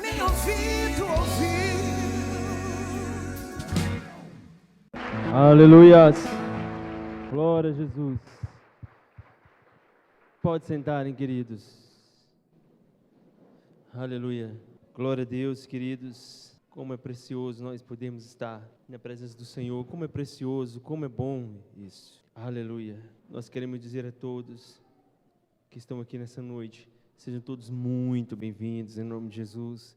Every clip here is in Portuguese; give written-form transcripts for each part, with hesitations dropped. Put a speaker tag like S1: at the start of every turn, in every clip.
S1: nem ouvido ouviu.
S2: Aleluias. Glória a Jesus. Pode sentarem, queridos. Aleluia. Glória a Deus, queridos. Como é precioso nós podemos estar na presença do Senhor. Como é precioso, como é bom isso. Aleluia. Nós queremos dizer a todos que estão aqui nessa noite, sejam todos muito bem-vindos em nome de Jesus.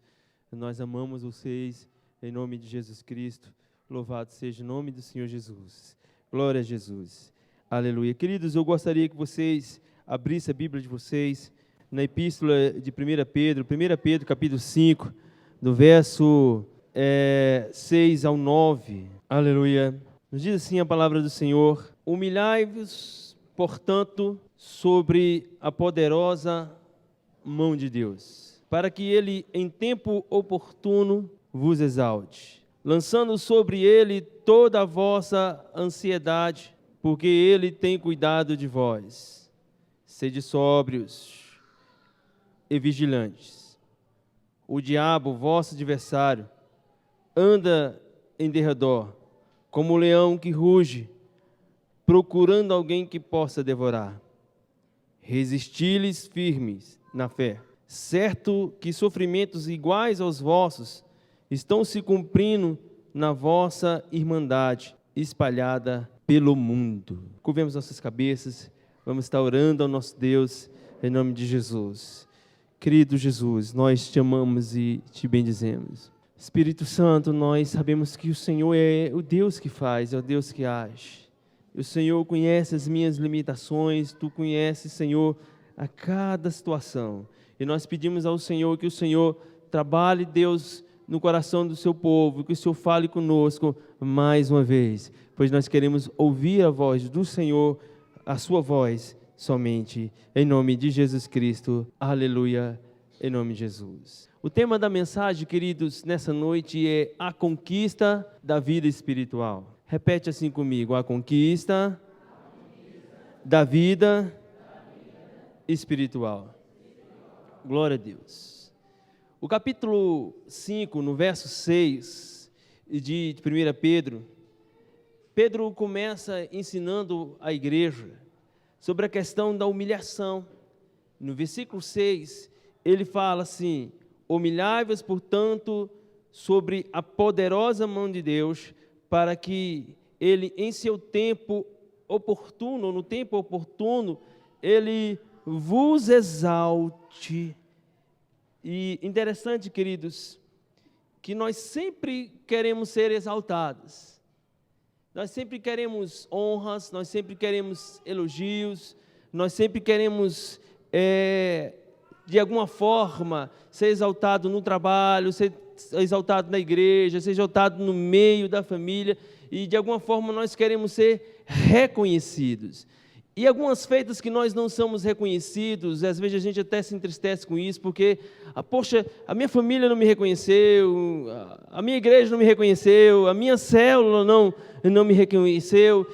S2: Nós amamos vocês em nome de Jesus Cristo. Louvado seja o nome do Senhor Jesus. Glória a Jesus. Aleluia. Queridos, eu gostaria que vocês abrissem a Bíblia de vocês na epístola de 1 Pedro capítulo 5, do verso 6 ao 9. Aleluia. Nos diz assim a palavra do Senhor: humilhai-vos, portanto, sobre a poderosa mão de Deus, para que Ele, em tempo oportuno, vos exalte, lançando sobre Ele toda a vossa ansiedade, porque Ele tem cuidado de vós. Sede sóbrios e vigilantes. O diabo, vosso adversário, anda em derredor, como um leão que ruge, procurando alguém que possa devorar. Resisti-lhes firmes na fé, certo que sofrimentos iguais aos vossos estão se cumprindo na vossa irmandade, espalhada pelo mundo. Curvemos nossas cabeças, vamos estar orando ao nosso Deus, em nome de Jesus. Querido Jesus, nós te amamos e te bendizemos. Espírito Santo, nós sabemos que o Senhor é o Deus que faz, é o Deus que age. O Senhor conhece as minhas limitações, Tu conheces, Senhor, a cada situação. E nós pedimos ao Senhor que o Senhor trabalhe, Deus, no coração do Seu povo, que o Senhor fale conosco mais uma vez, pois nós queremos ouvir a voz do Senhor, a Sua voz somente, em nome de Jesus Cristo. Aleluia, em nome de Jesus. O tema da mensagem, queridos, nessa noite é a conquista da vida espiritual. Repete assim comigo: a conquista da vida espiritual. Glória a Deus. O capítulo 5, no verso 6 de 1 Pedro, Pedro começa ensinando a igreja sobre a questão da humilhação. No versículo 6, ele fala assim: humilhai-vos, portanto, sobre a poderosa mão de Deus, para que Ele, em seu tempo oportuno, no tempo oportuno, Ele vos exalte. E interessante, queridos, que nós sempre queremos ser exaltados. Nós sempre queremos honras, nós sempre queremos elogios, nós sempre queremos, de alguma forma, ser exaltado no trabalho, ser exaltado na igreja, ser exaltado no meio da família, e de alguma forma nós queremos ser reconhecidos. E algumas feitas que nós não somos reconhecidos, às vezes a gente até se entristece com isso, porque, poxa, a minha família não me reconheceu, a minha igreja não me reconheceu, a minha célula não me reconheceu,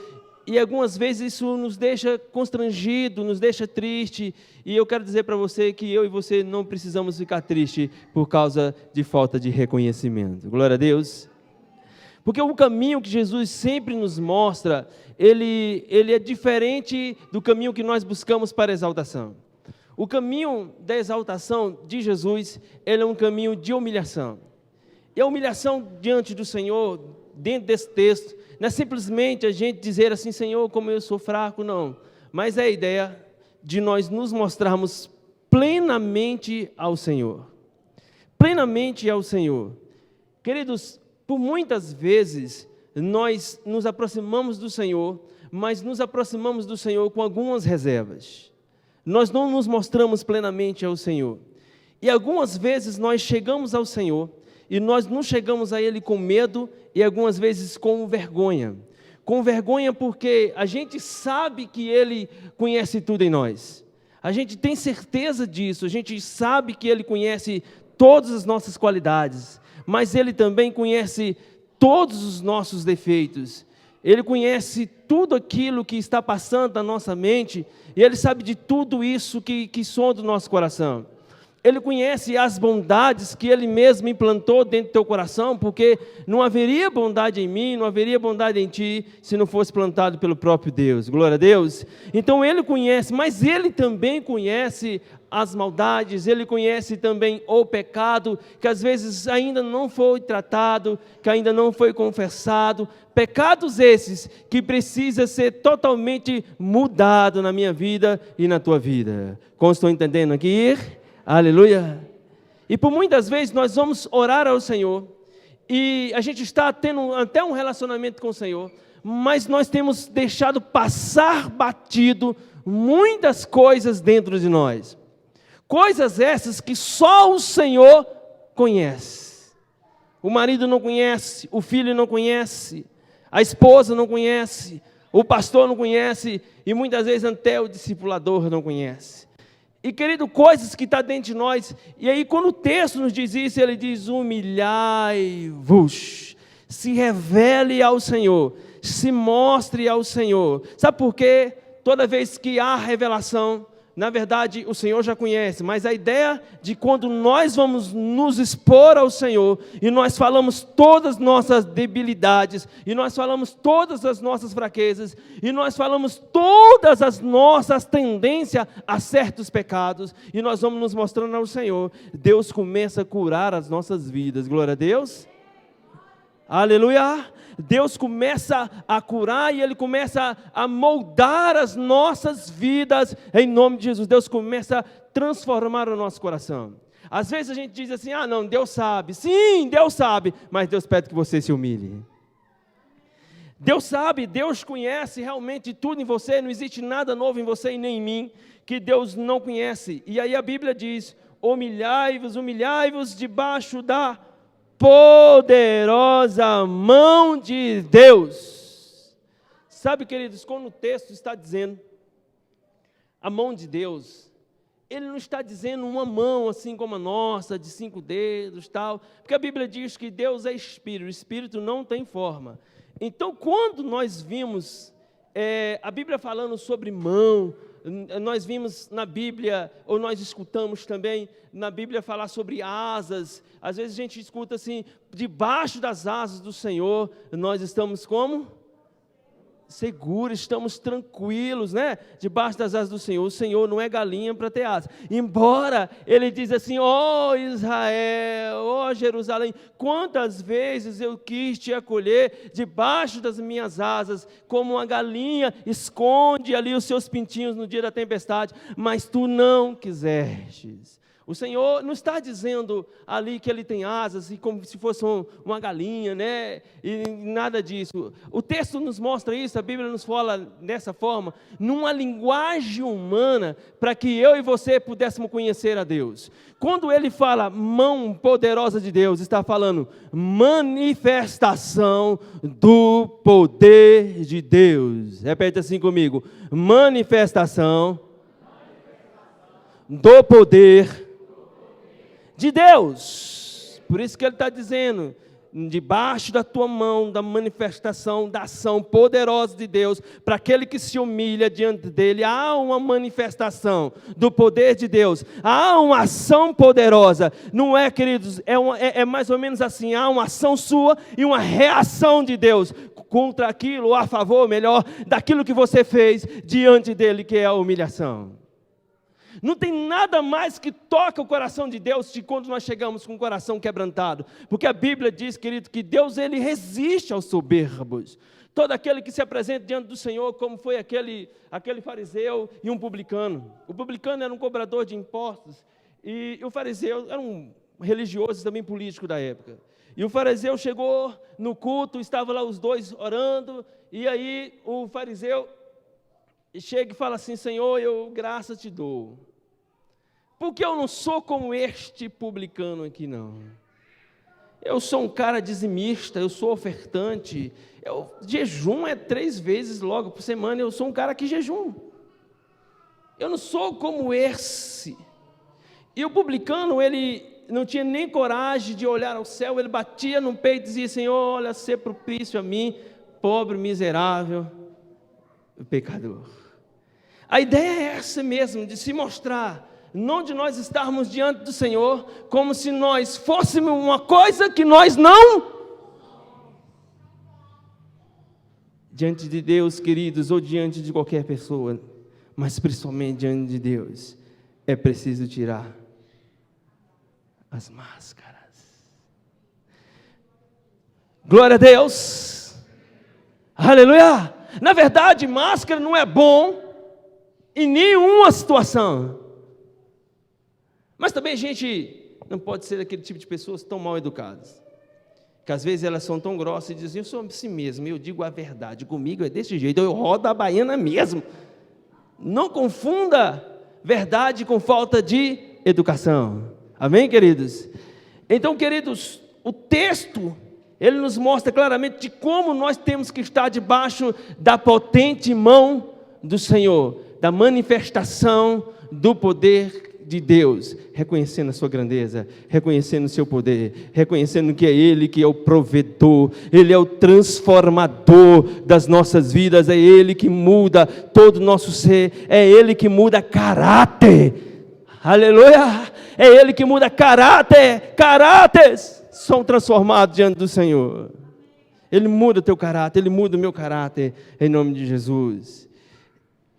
S2: e algumas vezes isso nos deixa constrangido, nos deixa triste, e eu quero dizer para você que eu e você não precisamos ficar tristes por causa de falta de reconhecimento. Glória a Deus. Porque o caminho que Jesus sempre nos mostra, ele é diferente do caminho que nós buscamos para a exaltação. O caminho da exaltação de Jesus, ele é um caminho de humilhação. E a humilhação diante do Senhor, dentro desse texto, não é simplesmente a gente dizer assim: Senhor, como eu sou fraco, não. Mas é a ideia de nós nos mostrarmos plenamente ao Senhor. Plenamente ao Senhor. Queridos, por muitas vezes nós nos aproximamos do Senhor, mas nos aproximamos do Senhor com algumas reservas. Nós não nos mostramos plenamente ao Senhor. E algumas vezes nós chegamos ao Senhor e nós não chegamos a Ele com medo e algumas vezes com vergonha. Com vergonha porque a gente sabe que Ele conhece tudo em nós. A gente tem certeza disso, a gente sabe que Ele conhece todas as nossas qualidades, mas Ele também conhece todos os nossos defeitos. Ele conhece tudo aquilo que está passando na nossa mente, e Ele sabe de tudo isso que sonda o nosso coração. Ele conhece as bondades que Ele mesmo implantou dentro do teu coração, porque não haveria bondade em mim, não haveria bondade em ti, se não fosse plantado pelo próprio Deus. Glória a Deus. Então Ele conhece, mas Ele também conhece as maldades, Ele conhece também o pecado, que às vezes ainda não foi tratado, que ainda não foi confessado. Pecados esses que precisa ser totalmente mudado na minha vida e na tua vida. Como estou entendendo aqui? Aleluia. E por muitas vezes nós vamos orar ao Senhor e a gente está tendo até um relacionamento com o Senhor, mas nós temos deixado passar batido muitas coisas dentro de nós. Coisas essas que só o Senhor conhece. O marido não conhece, o filho não conhece, a esposa não conhece, o pastor não conhece e muitas vezes até o discipulador não conhece. E querido, coisas que estão dentro de nós, e aí quando o texto nos diz isso, ele diz: humilhai-vos, se revele ao Senhor, se mostre ao Senhor. Sabe por quê? Toda vez que há revelação, na verdade o Senhor já conhece, mas a ideia de quando nós vamos nos expor ao Senhor, e nós falamos todas as nossas debilidades, e nós falamos todas as nossas fraquezas, e nós falamos todas as nossas tendências a certos pecados, e nós vamos nos mostrando ao Senhor, Deus começa a curar as nossas vidas. Glória a Deus. Aleluia. Deus começa a curar e Ele começa a moldar as nossas vidas em nome de Jesus. Deus começa a transformar o nosso coração. Às vezes a gente diz assim: ah não, Deus sabe. Sim, Deus sabe, mas Deus pede que você se humilhe. Deus sabe, Deus conhece realmente tudo em você, não existe nada novo em você e nem em mim que Deus não conhece. E aí a Bíblia diz: humilhai-vos, humilhai-vos debaixo da poderosa mão de Deus. Sabe, queridos, quando o texto está dizendo a mão de Deus, ele não está dizendo uma mão assim como a nossa, de 5 dedos, tal, porque a Bíblia diz que Deus é Espírito, o Espírito não tem forma. Então, quando nós vimos a Bíblia falando sobre mão, nós vimos na Bíblia, ou nós escutamos também na Bíblia falar sobre asas. Às vezes a gente escuta assim: debaixo das asas do Senhor, nós estamos como? Seguros, estamos tranquilos, né? Debaixo das asas do Senhor. O Senhor não é galinha para ter asas. Embora Ele diz assim: ó Israel, ó Jerusalém, quantas vezes eu quis te acolher debaixo das minhas asas, como uma galinha esconde ali os seus pintinhos no dia da tempestade, mas tu não quisestes. O Senhor não está dizendo ali que Ele tem asas e como se fosse uma galinha, né? E nada disso. O texto nos mostra isso, a Bíblia nos fala dessa forma, numa linguagem humana, para que eu e você pudéssemos conhecer a Deus. Quando Ele fala mão poderosa de Deus, está falando manifestação do poder de Deus. Repete assim comigo: manifestação do poder de Deus. Por isso que Ele está dizendo: debaixo da tua mão, da manifestação, da ação poderosa de Deus, para aquele que se humilha diante dele, há uma manifestação do poder de Deus, há uma ação poderosa. Não é, queridos, é mais ou menos assim: há uma ação sua e uma reação de Deus contra aquilo, ou a favor, melhor, daquilo que você fez diante dele, que é a humilhação. Não tem nada mais que toca o coração de Deus de quando nós chegamos com o coração quebrantado. Porque a Bíblia diz, querido, que Deus Ele resiste aos soberbos. Todo aquele que se apresenta diante do Senhor, como foi aquele fariseu e um publicano. O publicano era um cobrador de impostos e o fariseu era um religioso e também político da época. E o fariseu chegou no culto, estavam lá os dois orando, e aí o fariseu chega e fala assim: Senhor, eu graça te dou, porque eu não sou como este publicano aqui, não. Eu sou um cara dizimista, eu sou ofertante, jejum 3 vezes logo por semana, eu sou um cara que jejum. Eu não sou como esse. E o publicano, ele não tinha nem coragem de olhar ao céu, ele batia no peito e dizia: Senhor, olha, ser propício a mim, pobre, miserável, pecador. A ideia é essa mesmo, de se mostrar não de nós estarmos diante do Senhor como se nós fôssemos uma coisa que nós não. Diante de Deus, queridos, ou diante de qualquer pessoa, mas principalmente diante de Deus, é preciso tirar as máscaras. Glória a Deus. Aleluia. Na verdade, máscara não é bom em nenhuma situação. Mas também a gente não pode ser aquele tipo de pessoas tão mal educadas, que às vezes elas são tão grossas e dizem, eu sou assim mesmo, eu digo a verdade, comigo é desse jeito, eu rodo a baiana mesmo. Não confunda verdade com falta de educação. Amém, queridos? Então, queridos, o texto, ele nos mostra claramente de como nós temos que estar debaixo da potente mão do Senhor, da manifestação do poder de Deus, reconhecendo a sua grandeza, reconhecendo o seu poder, reconhecendo que é Ele que é o provedor, Ele é o transformador das nossas vidas, é Ele que muda todo o nosso ser, é Ele que muda caráter, aleluia, é Ele que muda caráteres são transformados diante do Senhor. Ele muda o teu caráter, Ele muda o meu caráter, em nome de Jesus.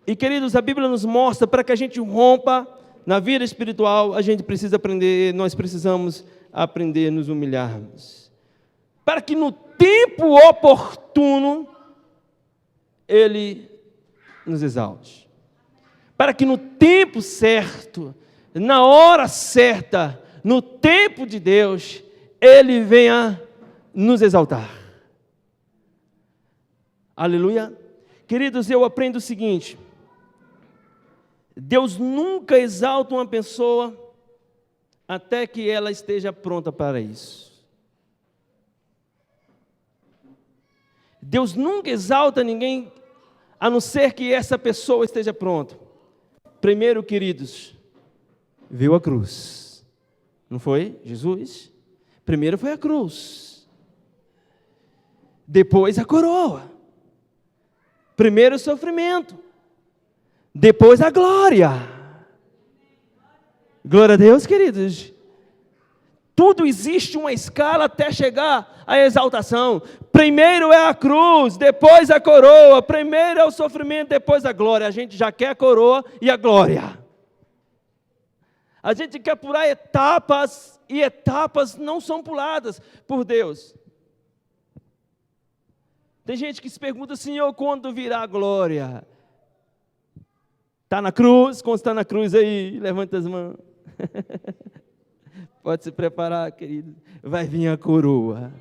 S2: E queridos, a Bíblia nos mostra, para que a gente rompa na vida espiritual, a gente precisa aprender, nós precisamos aprender a nos humilharmos, para que no tempo oportuno, Ele nos exalte, para que no tempo certo, na hora certa, no tempo de Deus, Ele venha nos exaltar. Aleluia. Queridos, eu aprendo o seguinte: Deus nunca exalta uma pessoa até que ela esteja pronta para isso. Deus nunca exalta ninguém a não ser que essa pessoa esteja pronta. Primeiro, queridos, veio a cruz. Não foi Jesus? Primeiro foi a cruz. Depois a coroa. Primeiro o sofrimento. Depois a glória. Glória a Deus, queridos. Tudo existe uma escala até chegar à exaltação. Primeiro é a cruz, depois a coroa. Primeiro é o sofrimento, depois a glória. A gente já quer a coroa e a glória. A gente quer pular etapas, e etapas não são puladas por Deus. Tem gente que se pergunta, Senhor, quando virá a glória? Está na cruz? Quando está na cruz aí, levanta as mãos. Pode se preparar, querido. Vai vir a coroa.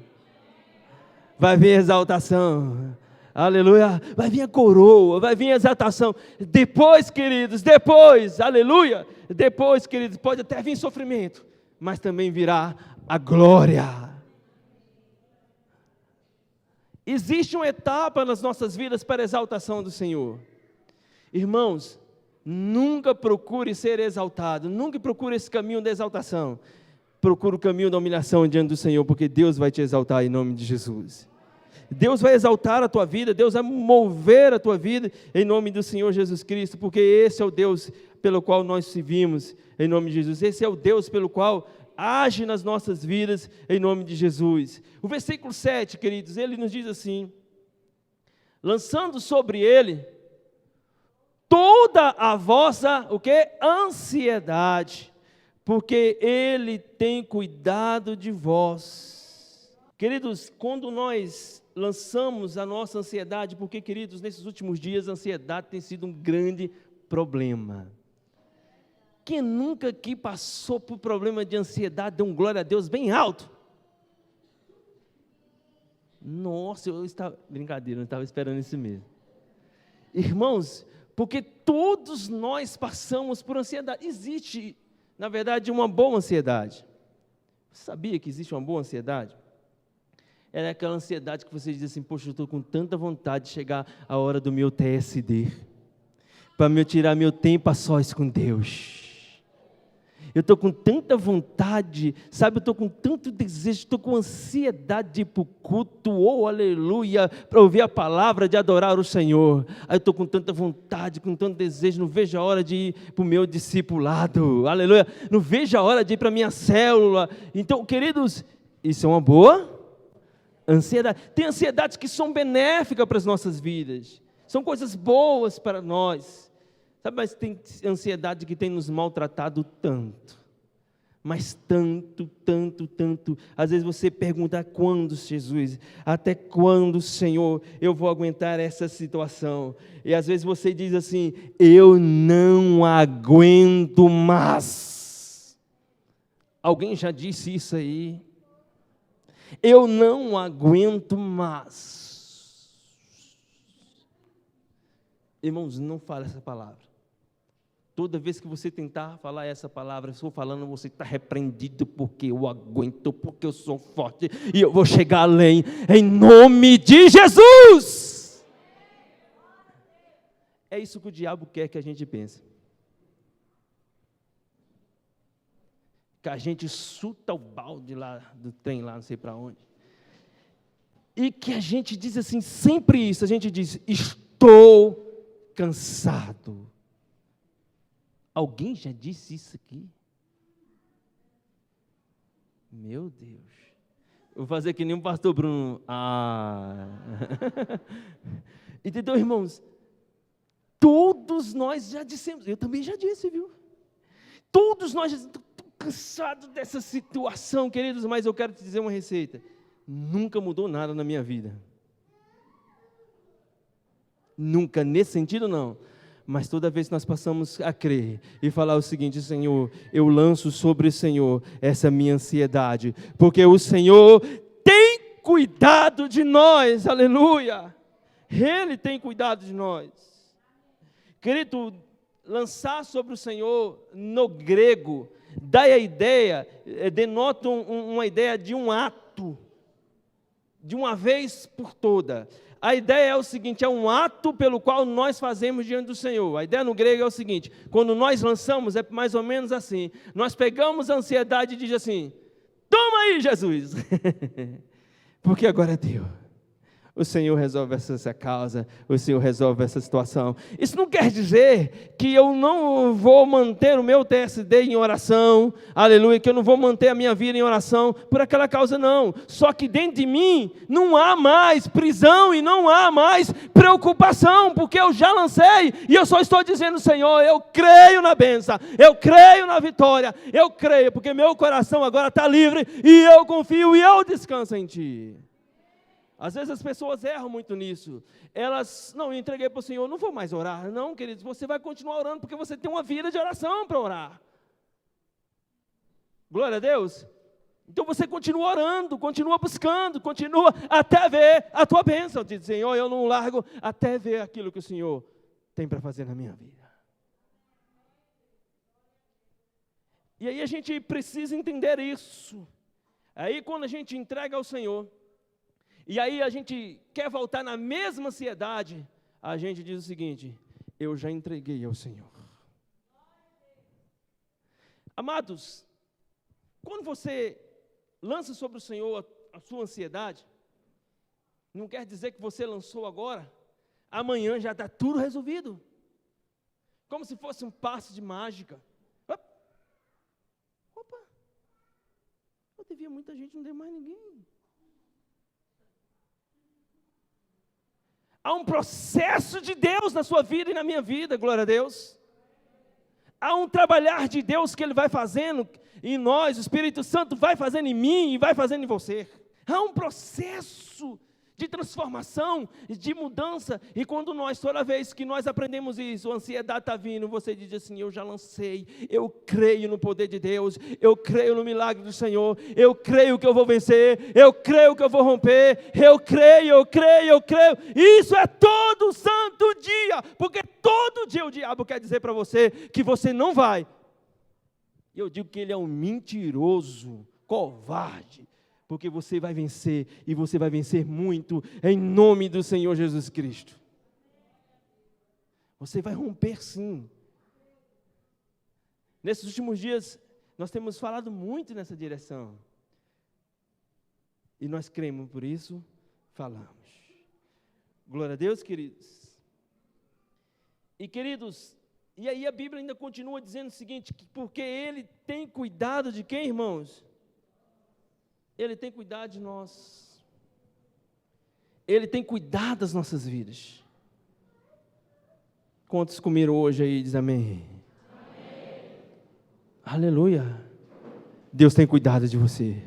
S2: Vai vir a exaltação. Aleluia. Vai vir a coroa, vai vir a exaltação. Depois, queridos, depois, aleluia. Depois, queridos, pode até vir sofrimento, mas também virá a glória. Existe uma etapa nas nossas vidas para a exaltação do Senhor. Irmãos, nunca procure ser exaltado, nunca procure esse caminho da exaltação. Procure o caminho da humilhação diante do Senhor, porque Deus vai te exaltar em nome de Jesus. Deus vai exaltar a tua vida, Deus vai mover a tua vida em nome do Senhor Jesus Cristo, porque esse é o Deus pelo qual nós servimos em nome de Jesus. Esse é o Deus pelo qual age nas nossas vidas em nome de Jesus. O versículo 7, queridos, ele nos diz assim: lançando sobre ele toda a vossa, o quê? Ansiedade, porque Ele tem cuidado de vós. Queridos, quando nós lançamos a nossa ansiedade, porque, queridos, nesses últimos dias a ansiedade tem sido um grande problema. Quem nunca aqui passou por problema de ansiedade, dê um glória a Deus bem alto. Nossa, eu estava... Brincadeira, não estava esperando isso mesmo. Irmãos, porque todos nós passamos por ansiedade. Existe, na verdade, uma boa ansiedade. Você sabia que existe uma boa ansiedade? É aquela ansiedade que você diz assim, poxa, eu estou com tanta vontade de chegar a hora do meu TSD, para eu tirar meu tempo a sós com Deus. Eu estou com tanta vontade, sabe? Eu estou com tanto desejo, estou com ansiedade de ir para o culto, oh aleluia, para ouvir a palavra, de adorar o Senhor. Aí eu estou com tanta vontade, com tanto desejo, não vejo a hora de ir para o meu discipulado, aleluia. Não vejo a hora de ir para a minha célula. Então, queridos, isso é uma boa ansiedade. Tem ansiedades que são benéficas para as nossas vidas, são coisas boas para nós. Sabe, mas tem ansiedade que tem nos maltratado tanto, mas tanto. Às vezes você pergunta, quando, Jesus? Até quando, Senhor, eu vou aguentar essa situação? E às vezes você diz assim, eu não aguento mais. Alguém já disse isso aí? Eu não aguento mais. Irmãos, não fale essa palavra. Toda vez que você tentar falar essa palavra, eu estou falando, você está repreendido, porque eu aguento, porque eu sou forte, e eu vou chegar além, em nome de Jesus. É isso que o diabo quer que a gente pense. Que a gente chuta o balde lá do trem, lá não sei para onde. E que a gente diz assim, sempre isso, a gente diz, estou cansado. Alguém já disse isso aqui? Meu Deus. Eu vou fazer que nem o pastor Bruno. Entendeu, irmãos? Todos nós já dissemos, eu também já disse, viu? Todos nós já estamos cansados dessa situação, queridos, mas eu quero te dizer uma receita. Nunca mudou nada na minha vida. Nunca, nesse sentido não. Mas toda vez que nós passamos a crer e falar o seguinte, Senhor, eu lanço sobre o Senhor essa minha ansiedade, porque o Senhor tem cuidado de nós, aleluia. Ele tem cuidado de nós. Querido, lançar sobre o Senhor, no grego, dá a ideia, denota uma ideia de um ato, de uma vez por toda. A ideia é o seguinte, é um ato pelo qual nós fazemos diante do Senhor. A ideia no grego é o seguinte, quando nós lançamos, é mais ou menos assim, nós pegamos a ansiedade e diz assim, toma aí, Jesus, porque agora é teu. O Senhor resolve essa causa, o Senhor resolve essa situação. Isso não quer dizer que eu não vou manter o meu TSD em oração, aleluia, que eu não vou manter a minha vida em oração por aquela causa, não. Só que dentro de mim não há mais prisão e não há mais preocupação, porque eu já lancei e eu só estou dizendo, Senhor, eu creio na bênção, eu creio na vitória, eu creio, porque meu coração agora está livre e eu confio e eu descanso em Ti. Às vezes as pessoas erram muito nisso. Elas, não, eu entreguei para o Senhor, não vou mais orar. Não, queridos, você vai continuar orando porque você tem uma vida de oração para orar. Glória a Deus. Então você continua orando, continua buscando, continua até ver a tua bênção. Diz, Senhor, eu não largo até ver aquilo que o Senhor tem para fazer na minha vida. E aí a gente precisa entender isso. Aí quando a gente entrega ao Senhor, e aí a gente quer voltar na mesma ansiedade, a gente diz o seguinte, eu já entreguei ao Senhor. Amados, quando você lança sobre o Senhor a sua ansiedade, não quer dizer que você lançou agora, amanhã já está tudo resolvido. Como se fosse um passe de mágica. Opa, eu devia muita gente, não deu mais ninguém. Há um processo de Deus na sua vida e na minha vida, glória a Deus. Há um trabalhar de Deus que Ele vai fazendo em nós, o Espírito Santo vai fazendo em mim e vai fazendo em você. Há um processo de transformação, de mudança, e quando nós, toda vez que nós aprendemos isso, a ansiedade está vindo, você diz assim, eu já lancei, eu creio no poder de Deus, eu creio no milagre do Senhor, eu creio que eu vou vencer, eu creio que eu vou romper, eu creio, isso é todo santo dia, porque todo dia o diabo quer dizer para você que você não vai, e eu digo que ele é um mentiroso, covarde, porque você vai vencer, e você vai vencer muito, em nome do Senhor Jesus Cristo. Você vai romper sim. Nesses últimos dias, Nós temos falado muito nessa direção. E nós cremos, por isso falamos. Glória a Deus, queridos. E queridos, e aí a Bíblia ainda continua dizendo o seguinte, que porque Ele tem cuidado de quem, irmãos? Ele tem cuidado de nós. Ele tem cuidado das nossas vidas. Quantos comiram hoje aí, diz amém? Amém. Aleluia. Deus tem cuidado de você.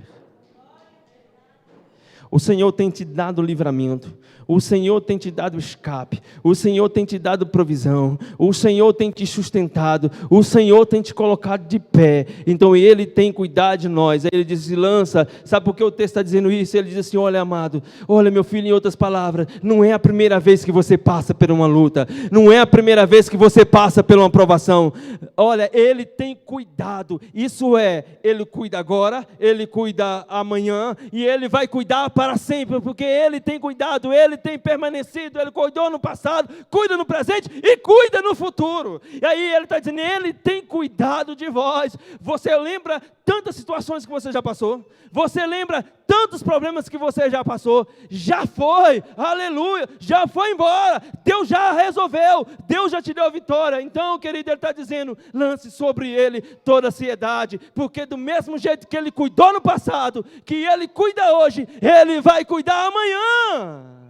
S2: O Senhor tem te dado livramento, o Senhor tem te dado escape, o Senhor tem te dado provisão, o Senhor tem te sustentado, o Senhor tem te colocado de pé, então Ele tem cuidado de nós. Aí Ele diz, lança, sabe por que o texto está dizendo isso? Ele diz assim, olha amado, olha meu filho, em outras palavras, não é a primeira vez que você passa por uma luta, não é a primeira vez que você passa por uma provação, olha, Ele tem cuidado, isso é, Ele cuida agora, Ele cuida amanhã, e Ele vai cuidar para sempre, porque Ele tem cuidado, Ele tem permanecido, Ele cuidou no passado, cuida no presente e cuida no futuro. E aí Ele está dizendo, Ele tem cuidado de vós. Você lembra tantas situações que você já passou? Você lembra tantos problemas que você já passou? Já foi, aleluia, já foi embora, Deus já resolveu, Deus já te deu a vitória. Então, querido, Ele está dizendo, lance sobre Ele toda a ansiedade, porque do mesmo jeito que Ele cuidou no passado, que Ele cuida hoje, Ele vai cuidar amanhã.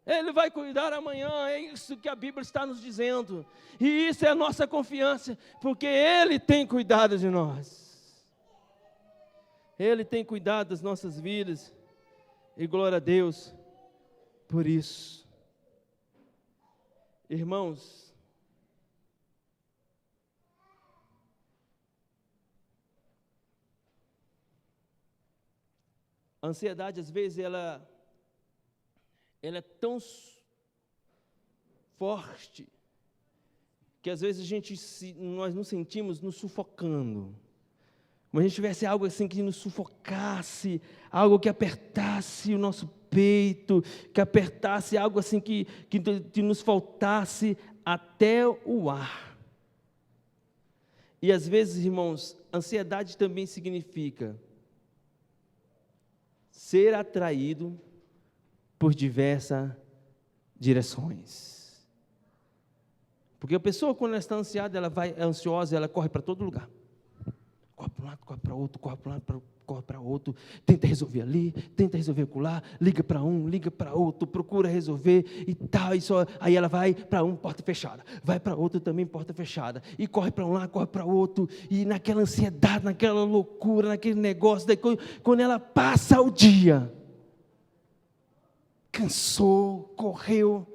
S2: Ele vai cuidar amanhã, é isso que a Bíblia está nos dizendo. E isso é a nossa confiança, porque Ele tem cuidado de nós. Ele tem cuidado das nossas vidas. E glória a Deus por isso. Irmãos, a ansiedade, às vezes, ela é tão forte, que às vezes nós nos sentimos nos sufocando. Como se a gente tivesse algo assim que nos sufocasse, algo que apertasse o nosso peito, que apertasse algo assim que nos faltasse até o ar. E às vezes, irmãos, ansiedade também significa ser atraído por diversas direções. Porque a pessoa, quando ela está ansiada, ansiosa, ela corre para todo lugar. Corre para um lado, corre para outro, corre para um lado, corre para outro, tenta resolver ali, tenta resolver acolá, liga para um, liga para outro, procura resolver e tal, aí ela vai para um, porta fechada, vai para outro também, porta fechada, e corre para um lado, corre para outro, e naquela ansiedade, naquela loucura, naquele negócio, daí, quando ela passa o dia, cansou, correu,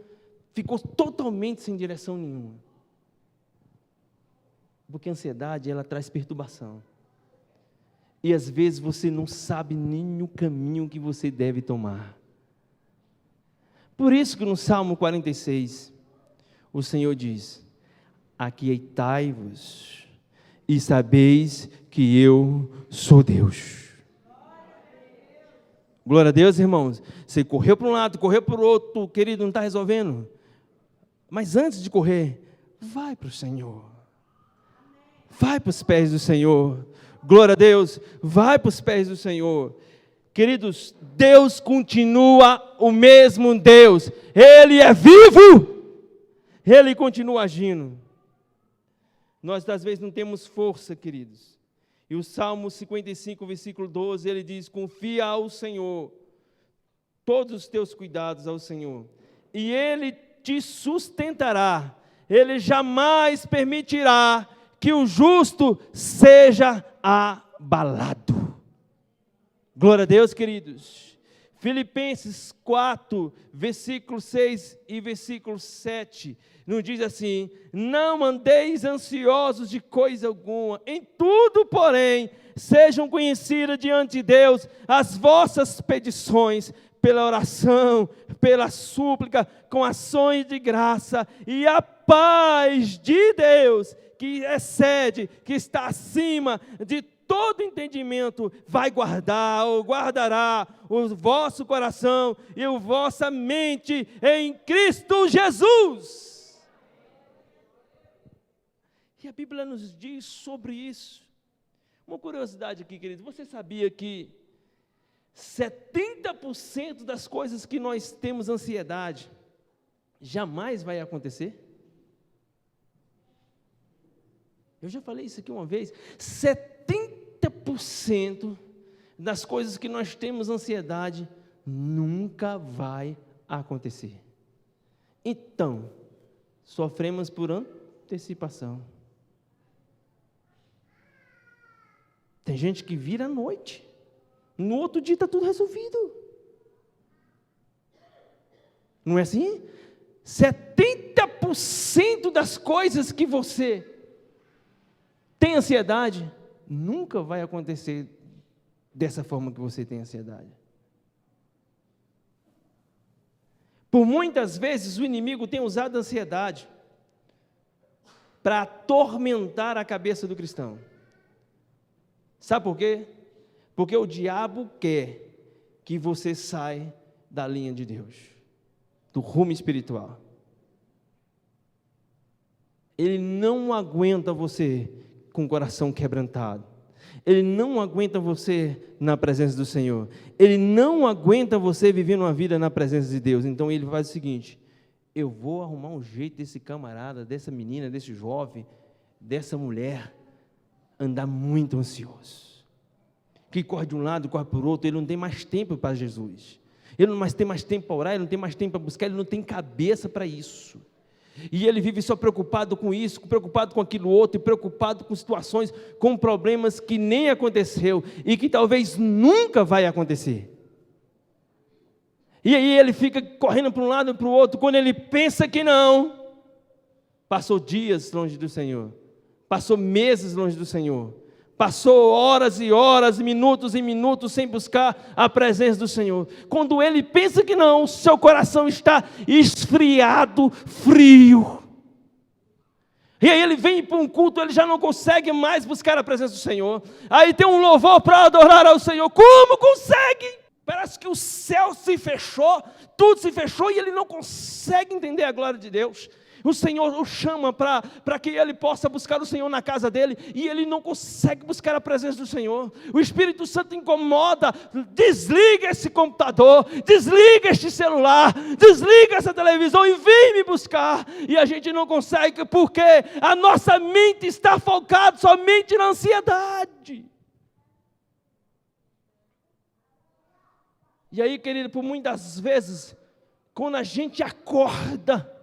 S2: ficou totalmente sem direção nenhuma. Porque a ansiedade, ela traz perturbação. E às vezes você não sabe nem o caminho que você deve tomar. Por isso que no Salmo 46, o Senhor diz, aquietai-vos e sabeis que eu sou Deus. Glória a Deus, irmãos. Você correu para um lado, correu para o outro, querido, não está resolvendo. Mas antes de correr, vai para o Senhor. Vai para os pés do Senhor. Glória a Deus. Vai para os pés do Senhor. Queridos, Deus continua o mesmo Deus. Ele é vivo. Ele continua agindo. Nós, às vezes, não temos força, queridos. E o Salmo 55, versículo 12, ele diz, confia ao Senhor, todos os teus cuidados ao Senhor, e Ele te sustentará, Ele jamais permitirá que o justo seja abalado. Glória a Deus, queridos. Filipenses 4, versículo 6 e versículo 7, nos diz assim, não andeis ansiosos de coisa alguma, em tudo, porém, sejam conhecidas diante de Deus as vossas petições, pela oração, pela súplica, com ações de graça, e a paz de Deus, que excede, que está acima de todo entendimento, vai guardar ou guardará o vosso coração e a vossa mente em Cristo Jesus. E que a Bíblia nos diz sobre isso. Uma curiosidade aqui, querido, você sabia que 70% das coisas que nós temos ansiedade jamais vai acontecer? Eu já falei isso aqui uma vez. 70% das coisas que nós temos ansiedade nunca vai acontecer. Então, sofremos por antecipação. Tem gente que vira à noite, no outro dia está tudo resolvido. Não é assim? 70% das coisas que você tem ansiedade, nunca vai acontecer dessa forma que você tem ansiedade. Por muitas vezes o inimigo tem usado a ansiedade para atormentar a cabeça do cristão. Sabe por quê? Porque o diabo quer que você saia da linha de Deus, do rumo espiritual. Ele não aguenta você com o coração quebrantado. Ele não aguenta você na presença do Senhor. Ele não aguenta você vivendo uma vida na presença de Deus. Então ele faz o seguinte: eu vou arrumar um jeito desse camarada, dessa menina, desse jovem, dessa mulher, andar muito ansioso. Que corre de um lado, corre para o outro, ele não tem mais tempo para Jesus. Ele não tem mais tempo para orar, ele não tem mais tempo para buscar, ele não tem cabeça para isso. E ele vive só preocupado com isso, preocupado com aquilo outro, e preocupado com situações, com problemas que nem aconteceu e que talvez nunca vai acontecer. E aí ele fica correndo para um lado e para o outro, quando ele pensa que não, passou dias longe do Senhor, passou meses longe do Senhor, passou horas e horas, minutos e minutos sem buscar a presença do Senhor. Quando ele pensa que não, seu coração está esfriado, frio. E aí ele vem para um culto, ele já não consegue mais buscar a presença do Senhor. Aí tem um louvor para adorar ao Senhor. Como consegue? Parece que o céu se fechou, tudo se fechou e ele não consegue entender a glória de Deus. O Senhor o chama para que ele possa buscar o Senhor na casa dele, e ele não consegue buscar a presença do Senhor. O Espírito Santo incomoda: desliga esse computador, desliga este celular, desliga essa televisão e vem me buscar. E a gente não consegue porque a nossa mente está focada somente na ansiedade. E aí, querido, por muitas vezes, quando a gente acorda,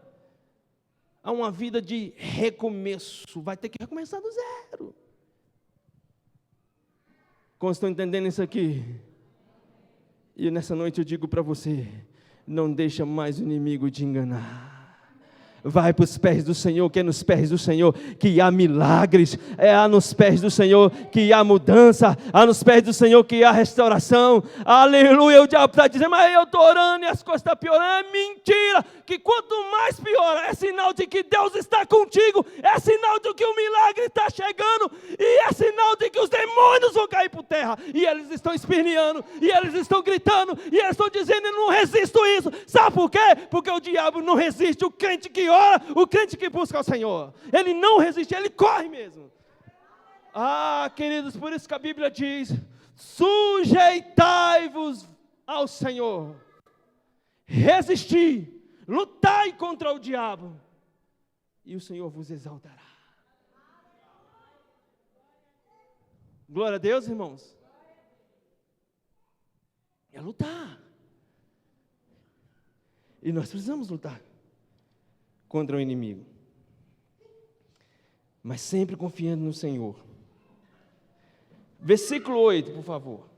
S2: há uma vida de recomeço, vai ter que recomeçar do zero. Como estão entendendo isso aqui? E nessa noite eu digo para você: não deixa mais o inimigo te enganar. Vai para os pés do Senhor, que é nos pés do Senhor que há milagres, é nos pés do Senhor que há mudança, há nos pés do Senhor que há restauração. Aleluia. O diabo está dizendo: mas eu estou orando e as coisas estão piorando. É mentira, que quanto mais piora, é sinal de que Deus está contigo, é sinal de que o milagre está chegando, e é sinal de que os demônios vão cair por terra, e eles estão esperneando, e eles estão gritando, e eles estão dizendo: eu não resisto isso. Sabe por quê? Porque o diabo não resiste o crente que ora, o crente que busca o Senhor. Ele não resiste, ele corre mesmo. Ah, queridos, por isso que a Bíblia diz: sujeitai-vos ao Senhor, resisti, lutai contra o diabo, e o Senhor vos exaltará. Glória a Deus, irmãos. É lutar. E nós precisamos lutar contra o inimigo, mas sempre confiando no Senhor. Versículo 8, por favor.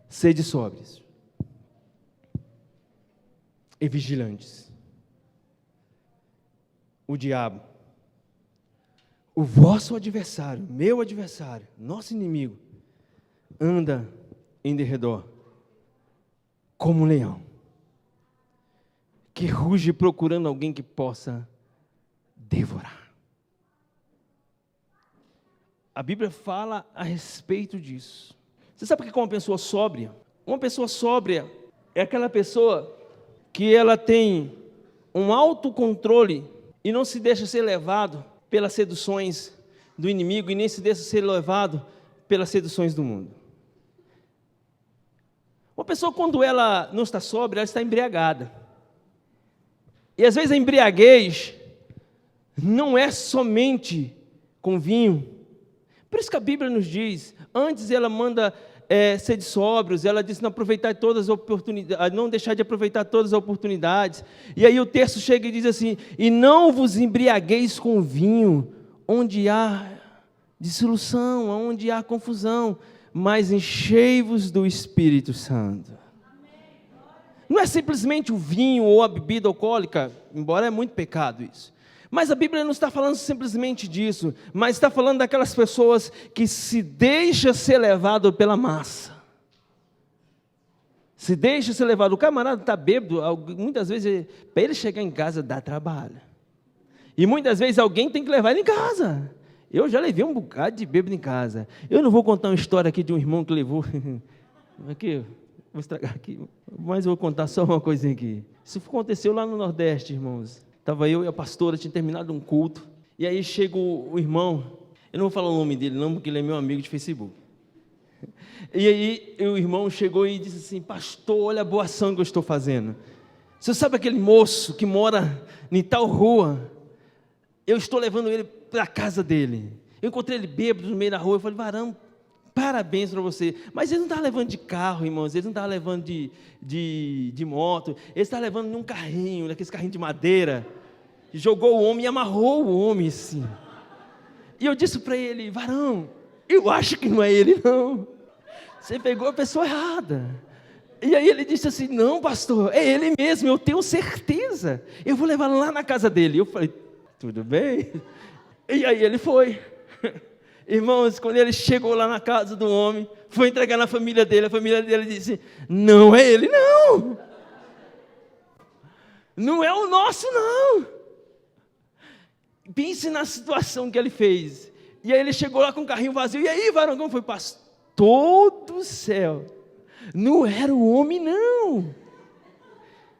S2: Sede sóbrios e vigilantes. O diabo, o vosso adversário, meu adversário, nosso inimigo, anda em derredor como um leão, que ruge procurando alguém que possa devorar. A Bíblia fala a respeito disso. Você sabe que uma pessoa sóbria, Uma pessoa sóbria é aquela pessoa que ela tem um autocontrole e não se deixa ser levado pelas seduções do inimigo e nem se deixa ser levado pelas seduções do mundo. Uma pessoa, quando ela não está sóbria, ela está embriagada. E às vezes a embriaguez não é somente com vinho. Por isso que a Bíblia nos diz, antes ela manda ser de sóbrios, ela diz não aproveitar todas as oportunidades, não deixar de aproveitar todas as oportunidades. E aí o texto chega e diz assim: e não vos embriagueis com vinho, onde há dissolução, onde há confusão, mas enchei-vos do Espírito Santo. Não é simplesmente o vinho ou a bebida alcoólica, embora é muito pecado isso. Mas a Bíblia não está falando simplesmente disso, mas está falando daquelas pessoas que se deixam ser levado pela massa. Se deixa ser levado. O camarada está bêbado, muitas vezes, para ele chegar em casa, dá trabalho. E muitas vezes alguém tem que levar ele em casa. Eu já levei um bocado de bêbado em casa. Eu não vou contar uma história aqui de um irmão que levou... Aqui, vou estragar aqui, mas eu vou contar só uma coisinha aqui. Isso aconteceu lá no Nordeste, irmãos. Estava eu e a pastora, tinha terminado um culto, e aí chega o irmão, eu não vou falar o nome dele não, porque ele é meu amigo de Facebook. E aí o irmão chegou e disse assim: pastor, olha a boa ação que eu estou fazendo. Você sabe aquele moço que mora em tal rua? Eu estou levando ele para a casa dele. Eu encontrei ele bêbado no meio da rua, eu falei: varão, parabéns para você. Mas ele não estava levando de carro, irmãos, ele não estava levando de moto, ele estava levando num carrinho, daqueles carrinhos de madeira. Jogou o homem e amarrou o homem assim. E eu disse para ele: varão, eu acho que não é ele não. Você pegou a pessoa errada. E aí ele disse assim: não, pastor, é ele mesmo, eu tenho certeza. Eu vou levar lá na casa dele. Eu falei: tudo bem. E aí ele foi. Irmãos, quando ele chegou lá na casa do homem, foi entregar na família dele, a família dele disse: não é ele não. Não é o nosso não. Pense na situação que ele fez. E aí ele chegou lá com o carrinho vazio. E aí, varão, como foi? Pastor do céu, não era o homem não.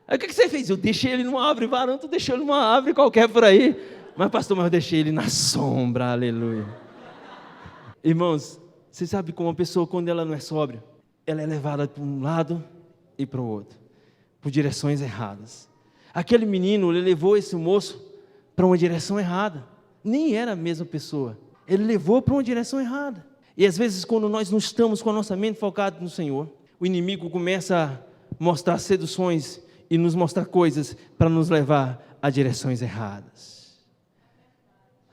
S2: Aí o que você fez? Eu deixei ele numa árvore. Varão, tu deixou ele numa árvore qualquer por aí. Mas pastor, eu deixei ele na sombra, aleluia. Irmãos, você sabe como uma pessoa, quando ela não é sóbria, ela é levada para um lado e para o outro, por direções erradas. Aquele menino, ele levou esse moço para uma direção errada. Nem era a mesma pessoa. Ele levou para uma direção errada. E às vezes, quando nós não estamos com a nossa mente focada no Senhor, o inimigo começa a mostrar seduções e nos mostrar coisas para nos levar a direções erradas.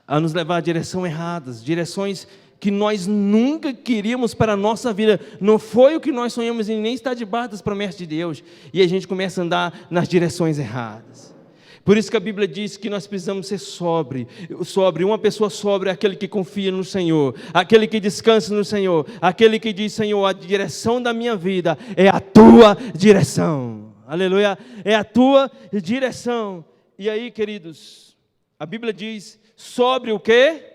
S2: A nos levar a direções erradas, direções que nós nunca queríamos para a nossa vida. Não foi o que nós sonhamos e nem está debaixo das promessas de Deus. E a gente começa a andar nas direções erradas. Por isso que a Bíblia diz que nós precisamos ser sóbrio. Uma pessoa sóbria é aquele que confia no Senhor, aquele que descansa no Senhor, aquele que diz: Senhor, a direção da minha vida é a tua direção. Aleluia, é a tua direção. E aí, queridos, a Bíblia diz: sobre o quê?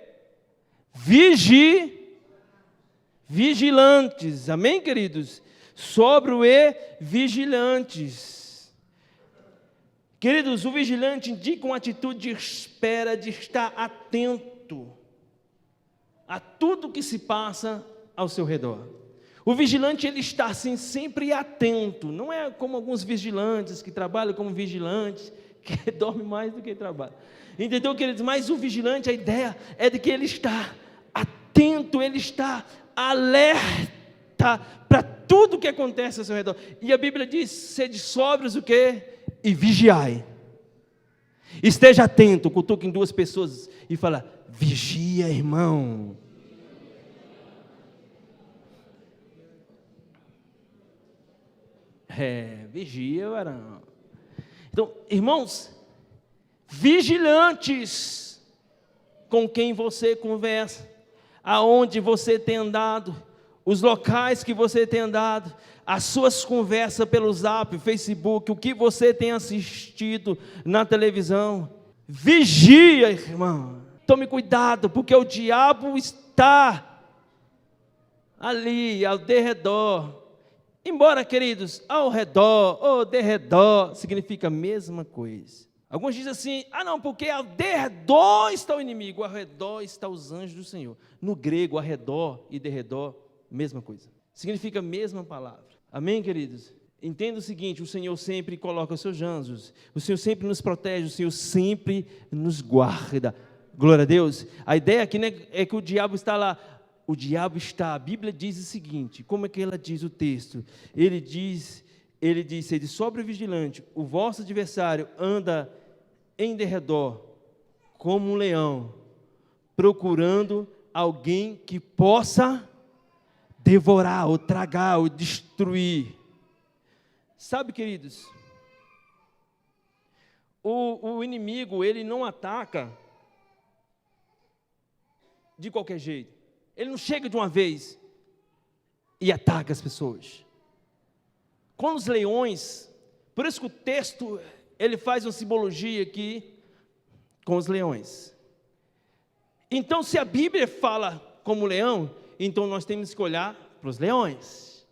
S2: Vigilantes. Amém, queridos? Sóbrio e vigilantes. Queridos, o vigilante indica uma atitude de espera, de estar atento a tudo que se passa ao seu redor. O vigilante, ele está assim, sempre atento. Não é como alguns vigilantes que trabalham como vigilantes, que dormem mais do que trabalham. Entendeu, queridos? Mas o vigilante, a ideia é de que ele está atento, ele está alerta para tudo que acontece ao seu redor. E a Bíblia diz: sede sóbrios o quê? E vigiai. Esteja atento, cutuque em duas pessoas e fala: vigia, irmão. Vigia, varão. Então, irmãos, vigilantes com quem você conversa, aonde você tem andado, os locais que você tem andado, as suas conversas pelo Zap, Facebook, o que você tem assistido na televisão. Vigia, irmão. Tome cuidado, porque o diabo está ali ao derredor, Embora, queridos, ao redor ou de redor significa a mesma coisa. Alguns dizem assim, não, porque ao derredor está o inimigo, ao redor está os anjos do Senhor. No grego, ao redor e derredor, mesma coisa. Significa a mesma palavra. Amém, queridos? Entenda o seguinte, o Senhor sempre coloca os seus anjos, o Senhor sempre nos protege, o Senhor sempre nos guarda. Glória a Deus. A ideia aqui, né, é que o diabo está lá. O diabo está, a Bíblia diz o seguinte, como é que ela diz o texto? Ele diz, sede sobre vigilante, o vosso adversário anda em derredor, como um leão, procurando alguém que possa devorar, ou tragar, ou destruir. Sabe, queridos, o inimigo, ele não ataca de qualquer jeito. Ele não chega de uma vez e ataca as pessoas. Com os leões, por isso que o texto, ele faz uma simbologia aqui com os leões. Então, se a Bíblia fala como leão, então nós temos que olhar para os leões.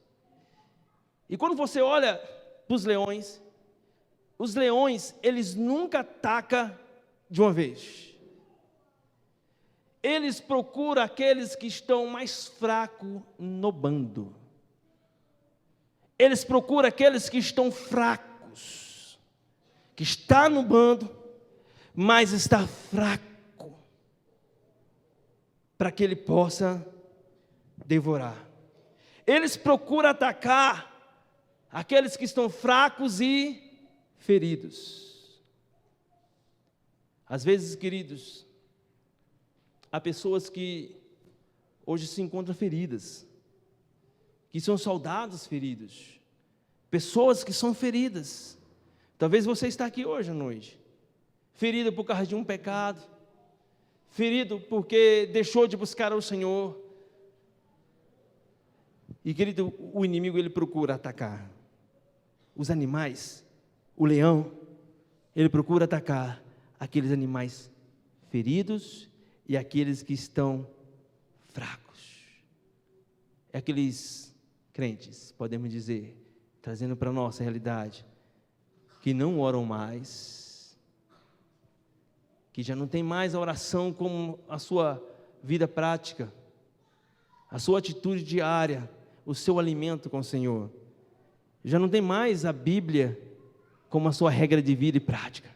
S2: E quando você olha para os leões, eles nunca atacam de uma vez. Eles procuram aqueles que estão mais fracos no bando. Eles procuram aqueles que estão fracos, que está no bando, mas está fraco, para que ele possa devorar. Eles procuram atacar aqueles que estão fracos e feridos. Às vezes, queridos, há pessoas que hoje se encontram feridas, que são soldados feridos, pessoas que são feridas. Talvez você está aqui hoje à noite, ferido por causa de um pecado, ferido porque deixou de buscar ao Senhor. E, querido, o inimigo, ele procura atacar os animais, o leão, ele procura atacar aqueles animais feridos e aqueles que estão fracos. É aqueles crentes, podemos dizer, trazendo para a nossa realidade, que não oram mais, que já não tem mais a oração como a sua vida prática, a sua atitude diária, o seu alimento com o Senhor. Já não tem mais a Bíblia como a sua regra de vida e prática.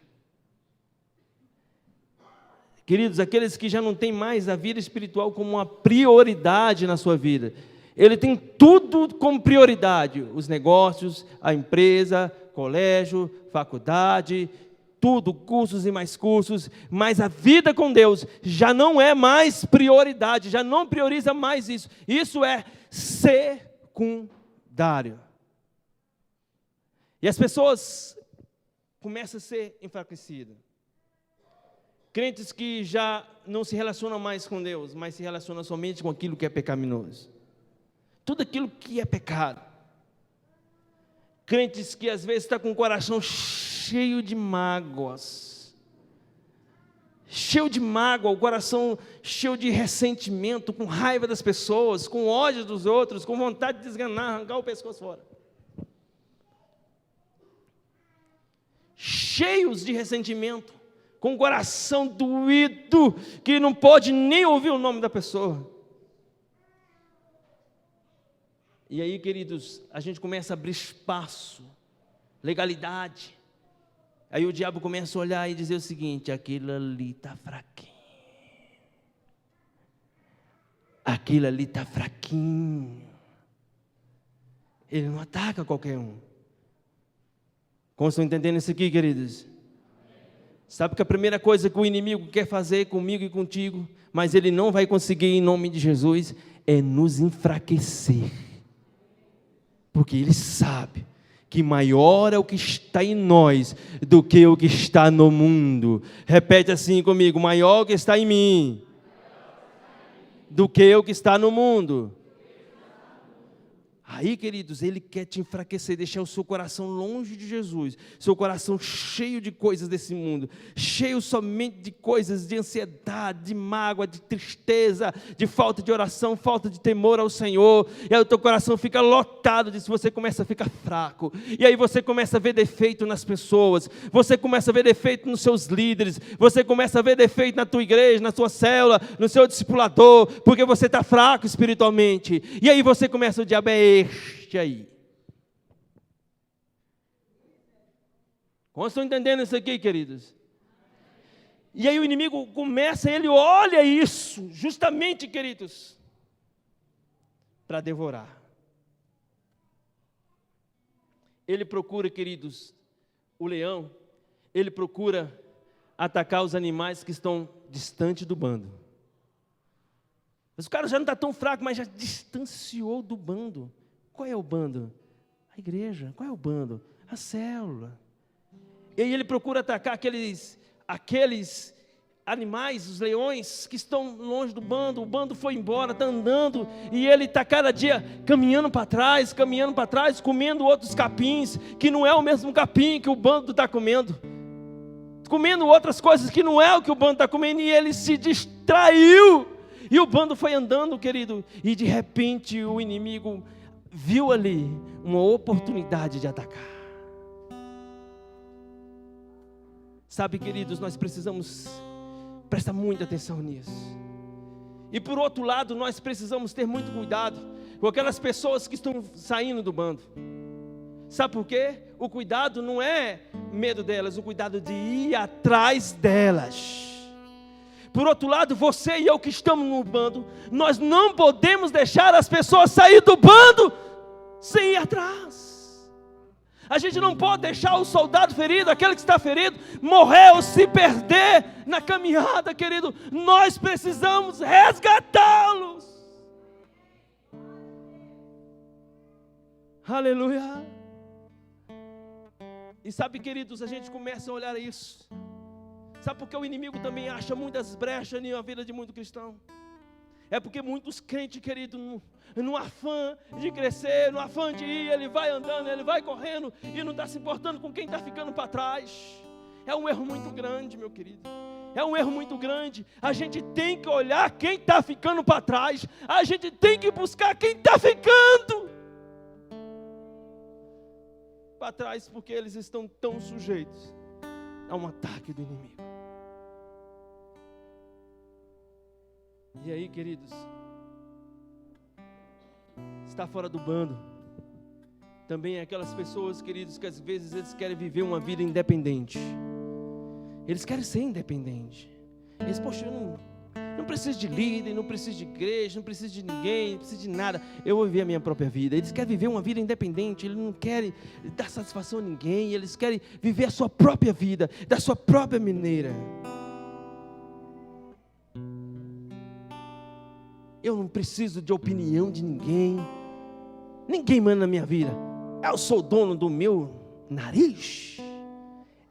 S2: Queridos, aqueles que já não têm mais a vida espiritual como uma prioridade na sua vida. Ele tem tudo como prioridade, os negócios, a empresa, colégio, faculdade, tudo, cursos e mais cursos, mas a vida com Deus já não é mais prioridade, já não prioriza mais isso. Isso é secundário. E as pessoas começam a ser enfraquecidas. Crentes que já não se relacionam mais com Deus, mas se relacionam somente com aquilo que é pecaminoso. Tudo aquilo que é pecado. Crentes que às vezes estão com o coração cheio de mágoas. Cheio de mágoa, o coração cheio de ressentimento, com raiva das pessoas, com ódio dos outros, com vontade de desganar, arrancar o pescoço fora. Cheios de ressentimento, com o coração doído, que não pode nem ouvir o nome da pessoa. E aí, queridos, a gente começa a abrir espaço, legalidade. Aí o diabo começa a olhar e dizer o seguinte: aquilo ali está fraquinho. Aquilo ali está fraquinho. Ele não ataca qualquer um. Como estão entendendo isso aqui, queridos? Sabe que a primeira coisa que o inimigo quer fazer comigo e contigo, mas ele não vai conseguir em nome de Jesus, é nos enfraquecer. Porque ele sabe que maior é o que está em nós do que o que está no mundo. Repete assim comigo: maior é o que está em mim do que o que está no mundo. Aí, queridos, ele quer te enfraquecer, deixar o seu coração longe de Jesus, seu coração cheio de coisas desse mundo, cheio somente de coisas de ansiedade, de mágoa, de tristeza, de falta de oração, falta de temor ao Senhor, e aí o teu coração fica lotado disso, você começa a ficar fraco, e aí você começa a ver defeito nas pessoas, você começa a ver defeito nos seus líderes, você começa a ver defeito na tua igreja, na tua célula, no seu discipulador, porque você está fraco espiritualmente, e aí você começa, o diabo é este aí. Como estão entendendo isso aqui, queridos? E aí o inimigo começa, ele olha isso, justamente, queridos, para devorar. Ele procura, queridos, o leão, ele procura atacar os animais que estão distante do bando. Mas o cara já não está tão fraco, mas já distanciou do bando. Qual é o bando? A igreja. Qual é o bando? A célula. E aí ele procura atacar aqueles animais, os leões que estão longe do bando. O bando foi embora, está andando, e ele está cada dia caminhando para trás, comendo outros capins, que não é o mesmo capim que o bando está comendo, comendo outras coisas que não é o que o bando está comendo, e ele se distraiu, e o bando foi andando, querido, e de repente o inimigo viu ali uma oportunidade de atacar. Sabe, queridos, nós precisamos prestar muita atenção nisso. E por outro lado, nós precisamos ter muito cuidado com aquelas pessoas que estão saindo do bando. Sabe por quê? O cuidado não é medo delas, o cuidado de ir atrás delas. Por outro lado, você e eu que estamos no bando, nós não podemos deixar as pessoas sair do bando sem ir atrás. A gente não pode deixar o soldado ferido, aquele que está ferido, morrer ou se perder na caminhada, querido. Nós precisamos resgatá-los. Aleluia. E sabe, queridos, a gente começa a olhar isso. Sabe por que o inimigo também acha muitas brechas na vida de muito cristão? É porque muitos crentes, querido, no afã de crescer, no afã de ir, ele vai andando, ele vai correndo e não está se importando com quem está ficando para trás. É um erro muito grande, meu querido. É um erro muito grande. A gente tem que olhar quem está ficando para trás. A gente tem que buscar quem está ficando para trás, porque eles estão tão sujeitos a um ataque do inimigo. E aí, queridos, está fora do bando também é aquelas pessoas, queridos, que às vezes eles querem viver uma vida independente. Eles querem ser independentes. Eles, poxa, eu não preciso de líder, não preciso de igreja, não preciso de ninguém, não preciso de nada. Eu vou viver a minha própria vida. Eles querem viver uma vida independente, eles não querem dar satisfação a ninguém, eles querem viver a sua própria vida, da sua própria maneira. Eu não preciso de opinião de ninguém. Ninguém manda na minha vida. Eu sou dono do meu nariz.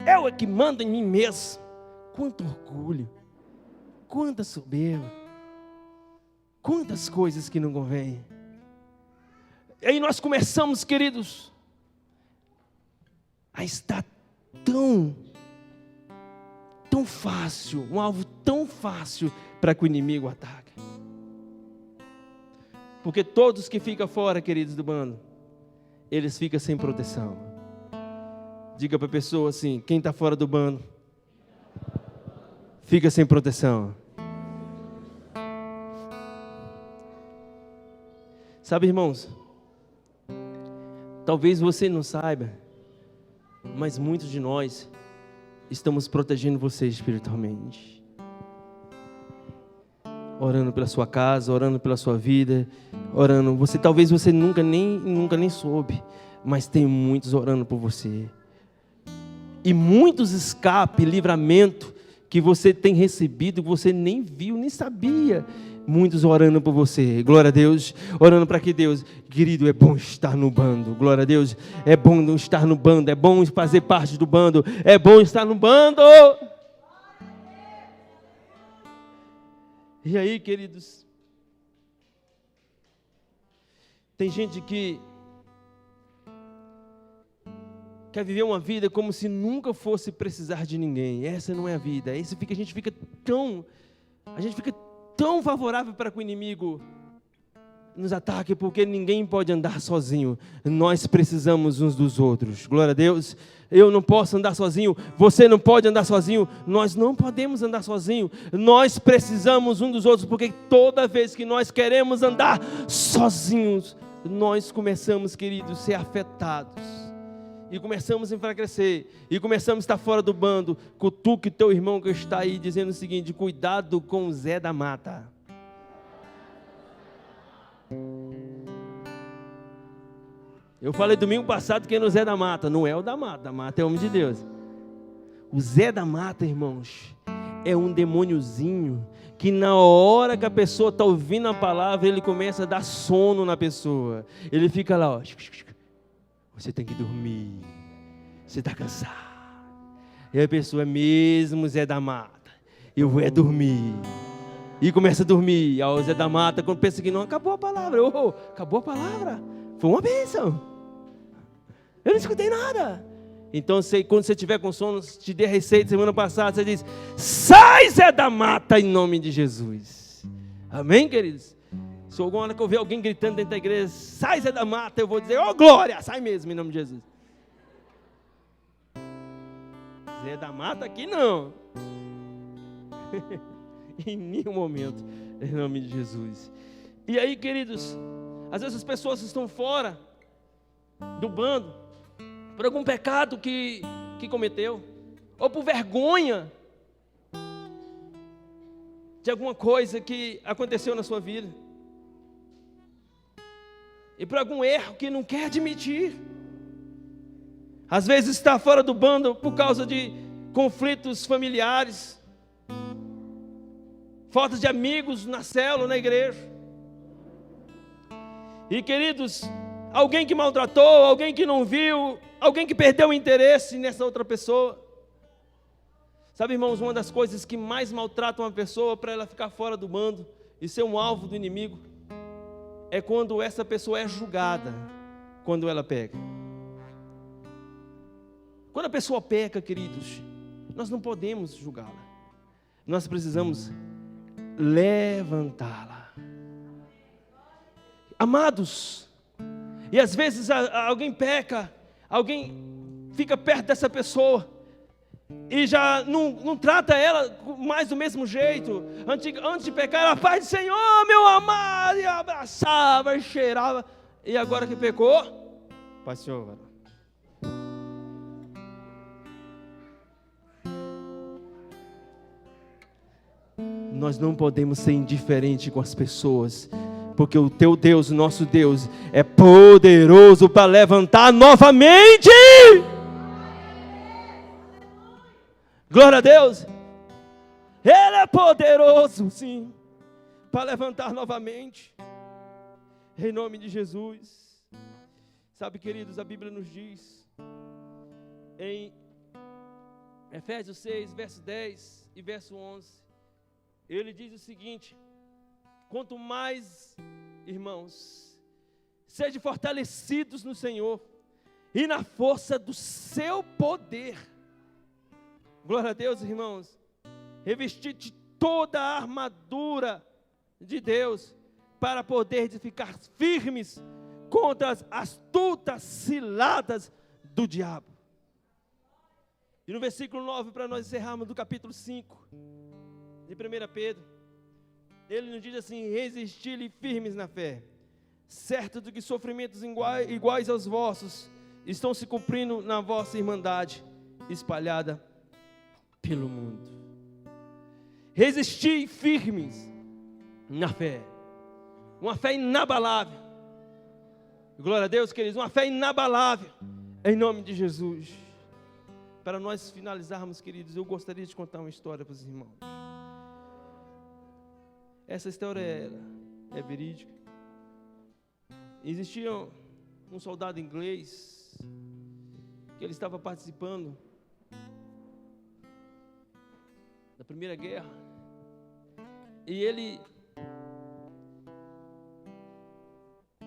S2: Eu é que mando em mim mesmo. Quanto orgulho. Quanta soberba. Quantas coisas que não convêm. E aí nós começamos, queridos, a estar tão fácil, um alvo tão fácil para que o inimigo ataque. Porque todos que ficam fora, queridos, do bando, eles ficam sem proteção. Diga para a pessoa assim, quem está fora do bando, fica sem proteção. Sabe, irmãos, talvez você não saiba, mas muitos de nós estamos protegendo você espiritualmente. Orando pela sua casa, orando pela sua vida, orando. Talvez você nunca nem soube, mas tem muitos orando por você. E muitos escape, livramento que você tem recebido, que você nem viu, nem sabia. Muitos orando por você, glória a Deus, orando para que Deus, querido, é bom estar no bando, glória a Deus, é bom estar no bando, é bom fazer parte do bando, é bom estar no bando. E aí, queridos, tem gente que quer viver uma vida como se nunca fosse precisar de ninguém. Essa não é a vida. A gente fica tão favorável para que o inimigo nos ataque, porque ninguém pode andar sozinho. Nós precisamos uns dos outros. Glória a Deus. Eu não posso andar sozinho, você não pode andar sozinho, nós não podemos andar sozinho. Nós precisamos uns dos outros, porque toda vez que nós queremos andar sozinhos, nós começamos, queridos, a ser afetados. E começamos a enfraquecer, e começamos a estar fora do bando. Cutuque teu irmão que está aí dizendo o seguinte: cuidado com o Zé da Mata. Eu falei domingo passado que é no Zé da Mata. Não é o da Mata, a Mata é homem de Deus. O Zé da Mata, irmãos, é um demôniozinho que na hora que a pessoa está ouvindo a palavra, ele começa a dar sono na pessoa. Ele fica lá, ó, você tem que dormir, você está cansado. E a pessoa, mesmo Zé da Mata, eu vou dormir. E começa a dormir. Aí o Zé da Mata, quando pensa que não, acabou a palavra. Acabou a palavra. Foi uma bênção. Eu não escutei nada. Então, quando você tiver com sono, te dei a receita semana passada, você diz: sai, Zé da Mata, em nome de Jesus. Amém, queridos? Se alguma hora que eu ver alguém gritando dentro da igreja, sai, Zé da Mata, eu vou dizer: ó, glória, sai mesmo, em nome de Jesus. Zé da Mata aqui não. Em nenhum momento, em nome de Jesus. E aí, queridos, às vezes as pessoas estão fora do bando por algum pecado que cometeu, ou por vergonha de alguma coisa que aconteceu na sua vida, e por algum erro que não quer admitir. Às vezes está fora do bando por causa de conflitos familiares, falta de amigos na célula, na igreja. E queridos, alguém que maltratou, alguém que não viu, alguém que perdeu o interesse nessa outra pessoa. Sabe, irmãos, uma das coisas que mais maltrata uma pessoa para ela ficar fora do bando e ser um alvo do inimigo é quando essa pessoa é julgada, quando ela peca. Quando a pessoa peca, queridos, nós não podemos julgá-la. Nós precisamos levantá-la. Amados, e às vezes alguém peca, alguém fica perto dessa pessoa e já não trata ela mais do mesmo jeito. Antes de pecar, ela faz: Senhor, meu amado, e abraçava, e cheirava. E agora que pecou, Pai, Senhor, nós não podemos ser indiferentes com as pessoas, porque o teu Deus, o nosso Deus, é poderoso para levantar novamente. Glória a Deus. Ele é poderoso, sim, para levantar novamente, em nome de Jesus. Sabe, queridos, a Bíblia nos diz, em Efésios 6, verso 10 e verso 11, ele diz o seguinte: quanto mais, irmãos, sejam fortalecidos no Senhor e na força do seu poder. Glória a Deus, irmãos. Revestir de toda a armadura de Deus para poder ficar firmes contra as astutas ciladas do diabo. E no versículo 9, para nós encerrarmos do capítulo 5 de 1 Pedro, ele nos diz assim: resistir-lhe firmes na fé, certo de que sofrimentos iguais aos vossos estão se cumprindo na vossa irmandade espalhada pelo mundo. Resistir firmes na fé, uma fé inabalável. Glória a Deus, queridos, uma fé inabalável, em nome de Jesus. Para nós finalizarmos, queridos, eu gostaria de contar uma história para os irmãos. Essa história é verídica. Existia um soldado inglês que ele estava participando da Primeira Guerra, e ele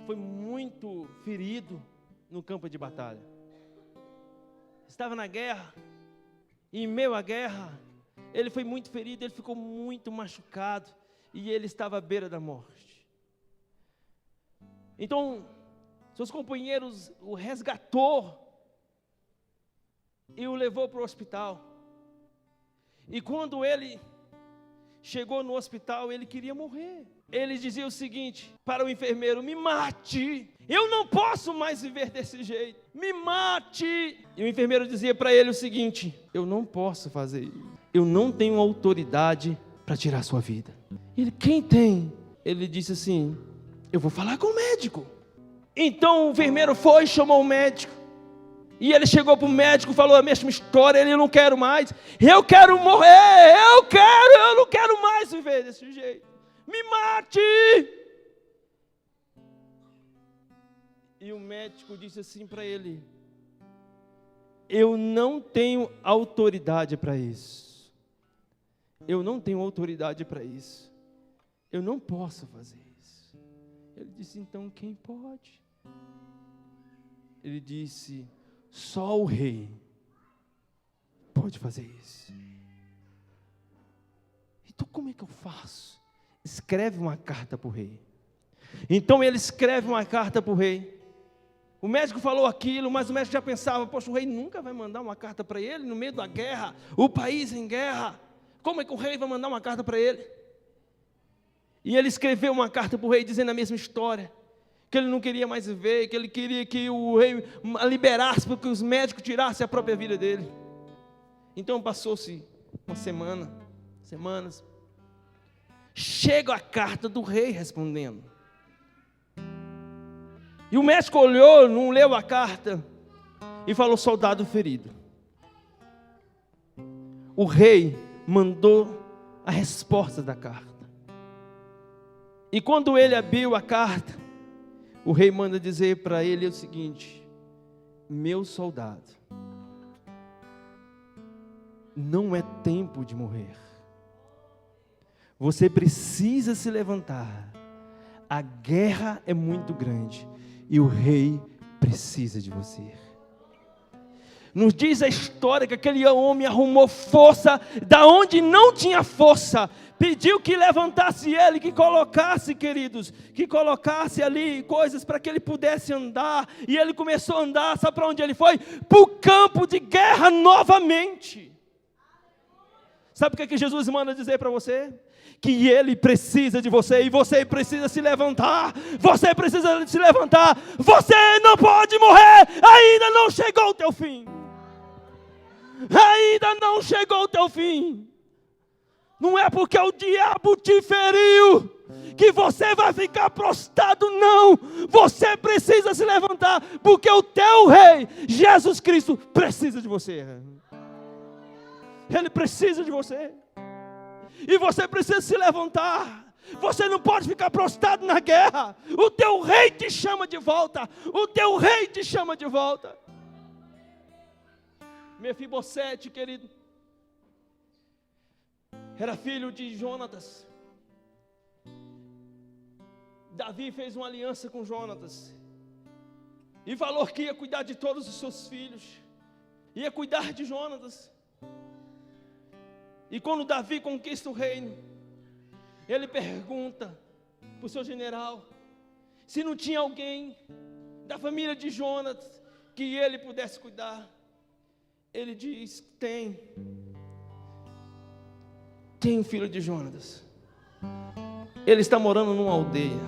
S2: foi muito ferido no campo de batalha. estava na guerra, e em meio à guerra, ele foi muito ferido, ele ficou muito machucado, e ele estava à beira da morte. Então, seus companheiros o resgatou, e o levou para o hospital. E quando ele chegou no hospital, ele queria morrer. Ele dizia o seguinte para o enfermeiro: me mate, eu não posso mais viver desse jeito, me mate. E o enfermeiro dizia para ele o seguinte: eu não posso fazer isso, eu não tenho autoridade para tirar sua vida. Ele: quem tem? Ele disse assim: eu vou falar com o médico. Então o enfermeiro foi, chamou o médico, e ele chegou para o médico, falou a mesma história. Ele: não quero mais, eu quero morrer, eu não quero mais viver desse jeito, me mate. E o médico disse assim para ele: eu não tenho autoridade para isso, eu não tenho autoridade para isso, eu não posso fazer isso. Ele disse: então quem pode? Ele disse: só o rei pode fazer isso. Então como é que eu faço? Escreve uma carta para o rei. Então ele escreve uma carta para o rei. O médico falou aquilo, mas o médico já pensava: poxa, o rei nunca vai mandar uma carta para ele no meio da guerra, o país em guerra. Como é que o rei vai mandar uma carta para ele? E ele escreveu uma carta para o rei dizendo a mesma história, que ele não queria mais viver, que ele queria que o rei liberasse, porque os médicos tirassem a própria vida dele. Então passou-se uma semanas, chega a carta do rei respondendo. E o médico olhou, não leu a carta, e falou: soldado ferido. O rei mandou a resposta da carta. E quando ele abriu a carta, o rei manda dizer para ele o seguinte: meu soldado, não é tempo de morrer. Você precisa se levantar. A guerra é muito grande e o rei precisa de você. Nos diz a história que aquele homem arrumou força da onde não tinha força, pediu que levantasse ele, que colocasse, queridos, que colocasse ali coisas para que ele pudesse andar, e ele começou a andar. Sabe para onde ele foi? Para o campo de guerra novamente. Sabe o que Jesus manda dizer para você? Que ele precisa de você, e você precisa se levantar. Você precisa se levantar. Você não pode morrer. Ainda não chegou o teu fim. Ainda não chegou o teu fim. Não é porque o diabo te feriu que você vai ficar prostrado, não. Você precisa se levantar, porque o teu rei, Jesus Cristo, precisa de você. Ele precisa de você. E você precisa se levantar. Você não pode ficar prostrado na guerra. O teu rei te chama de volta. O teu rei te chama de volta. Mefibosete, querido, era filho de Jonatas. Davi fez uma aliança com Jonatas e falou que ia cuidar de todos os seus filhos, ia cuidar de Jonatas. E quando Davi conquista o reino, ele pergunta para o seu general se não tinha alguém da família de Jonatas que ele pudesse cuidar. Ele diz: tem um filho de Jonatas. Ele está morando numa aldeia,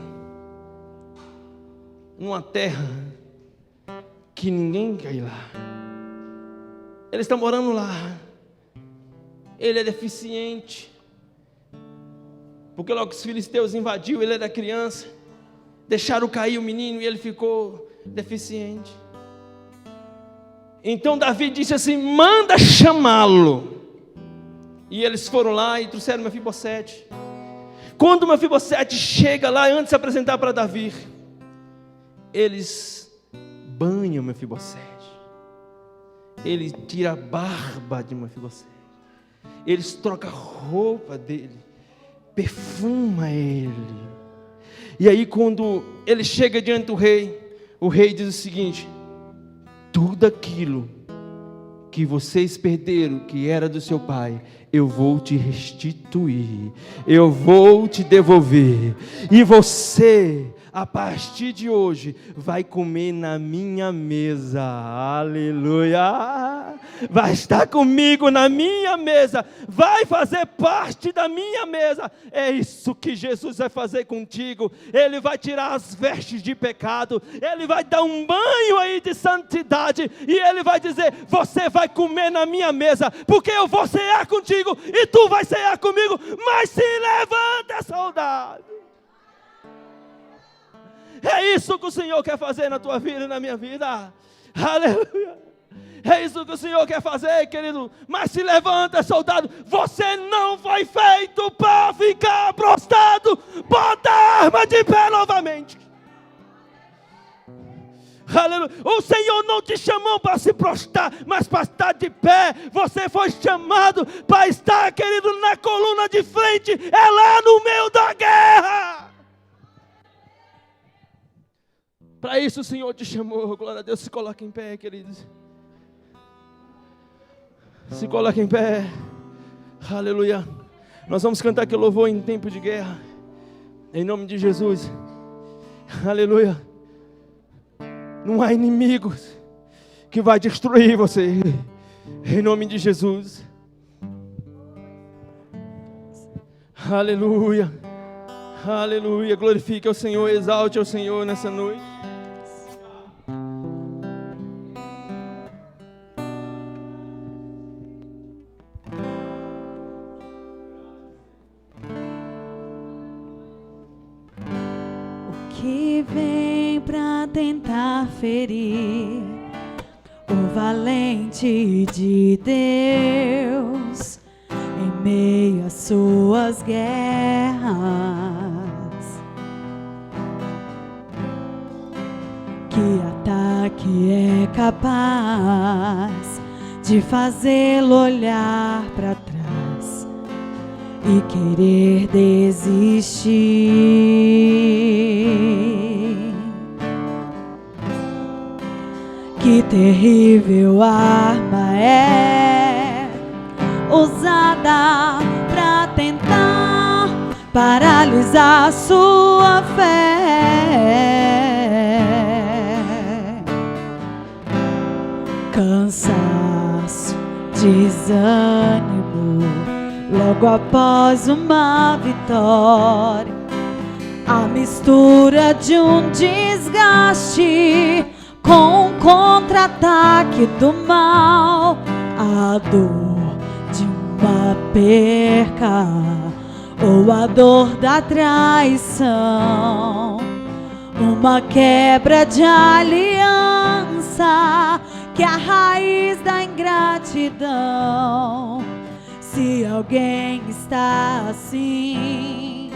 S2: numa terra que ninguém quer ir lá. Ele está morando lá. Ele é deficiente, porque logo que os filisteus invadiu, ele era criança, deixaram cair o menino e ele ficou deficiente. Então Davi disse assim: manda chamá-lo. E eles foram lá e trouxeram Mefibosete. Quando Mefibosete chega lá, antes de se apresentar para Davi, eles banham Mefibosete. Eles tiram a barba de Mefibosete. Eles trocam a roupa dele, perfuma ele. E aí quando ele chega diante do rei, o rei diz o seguinte: tudo aquilo que vocês perderam, que era do seu pai, eu vou te restituir, eu vou te devolver, e você, a partir de hoje, vai comer na minha mesa, aleluia, vai estar comigo na minha mesa, vai fazer parte da minha mesa. É isso que Jesus vai fazer contigo. Ele vai tirar as vestes de pecado, Ele vai dar um banho aí de santidade, e Ele vai dizer, você vai comer na minha mesa, porque eu vou cear contigo, e tu vai cear comigo, mas se levanta, soldado. É isso que o Senhor quer fazer na tua vida e na minha vida, aleluia. É isso que o Senhor quer fazer, querido. Mas se levanta, soldado. Você não foi feito para ficar prostrado. Bota a arma de pé novamente. Aleluia. O Senhor não te chamou para se prostrar, mas para estar de pé. Você foi chamado para estar, querido, na coluna de frente. É lá no meio da guerra. Para isso o Senhor te chamou. Glória a Deus. Se coloque em pé, queridos. Se coloque em pé, aleluia. Nós vamos cantar aquele louvor em tempo de guerra, em nome de Jesus, aleluia. Não há inimigos que vai destruir você, em nome de Jesus, aleluia, aleluia. Glorifique ao Senhor, exalte ao Senhor nessa noite.
S3: Que vem pra tentar ferir o valente de Deus em meio às suas guerras. Que ataque é capaz de fazê-lo olhar pra trás e querer desistir. Que terrível arma é usada pra tentar paralisar sua fé. Cansaço, desânimo logo após uma vitória, a mistura de um desgaste com um contra-ataque do mal, a dor de uma perca ou a dor da traição, uma quebra de aliança que é a raiz da ingratidão. Se alguém está assim,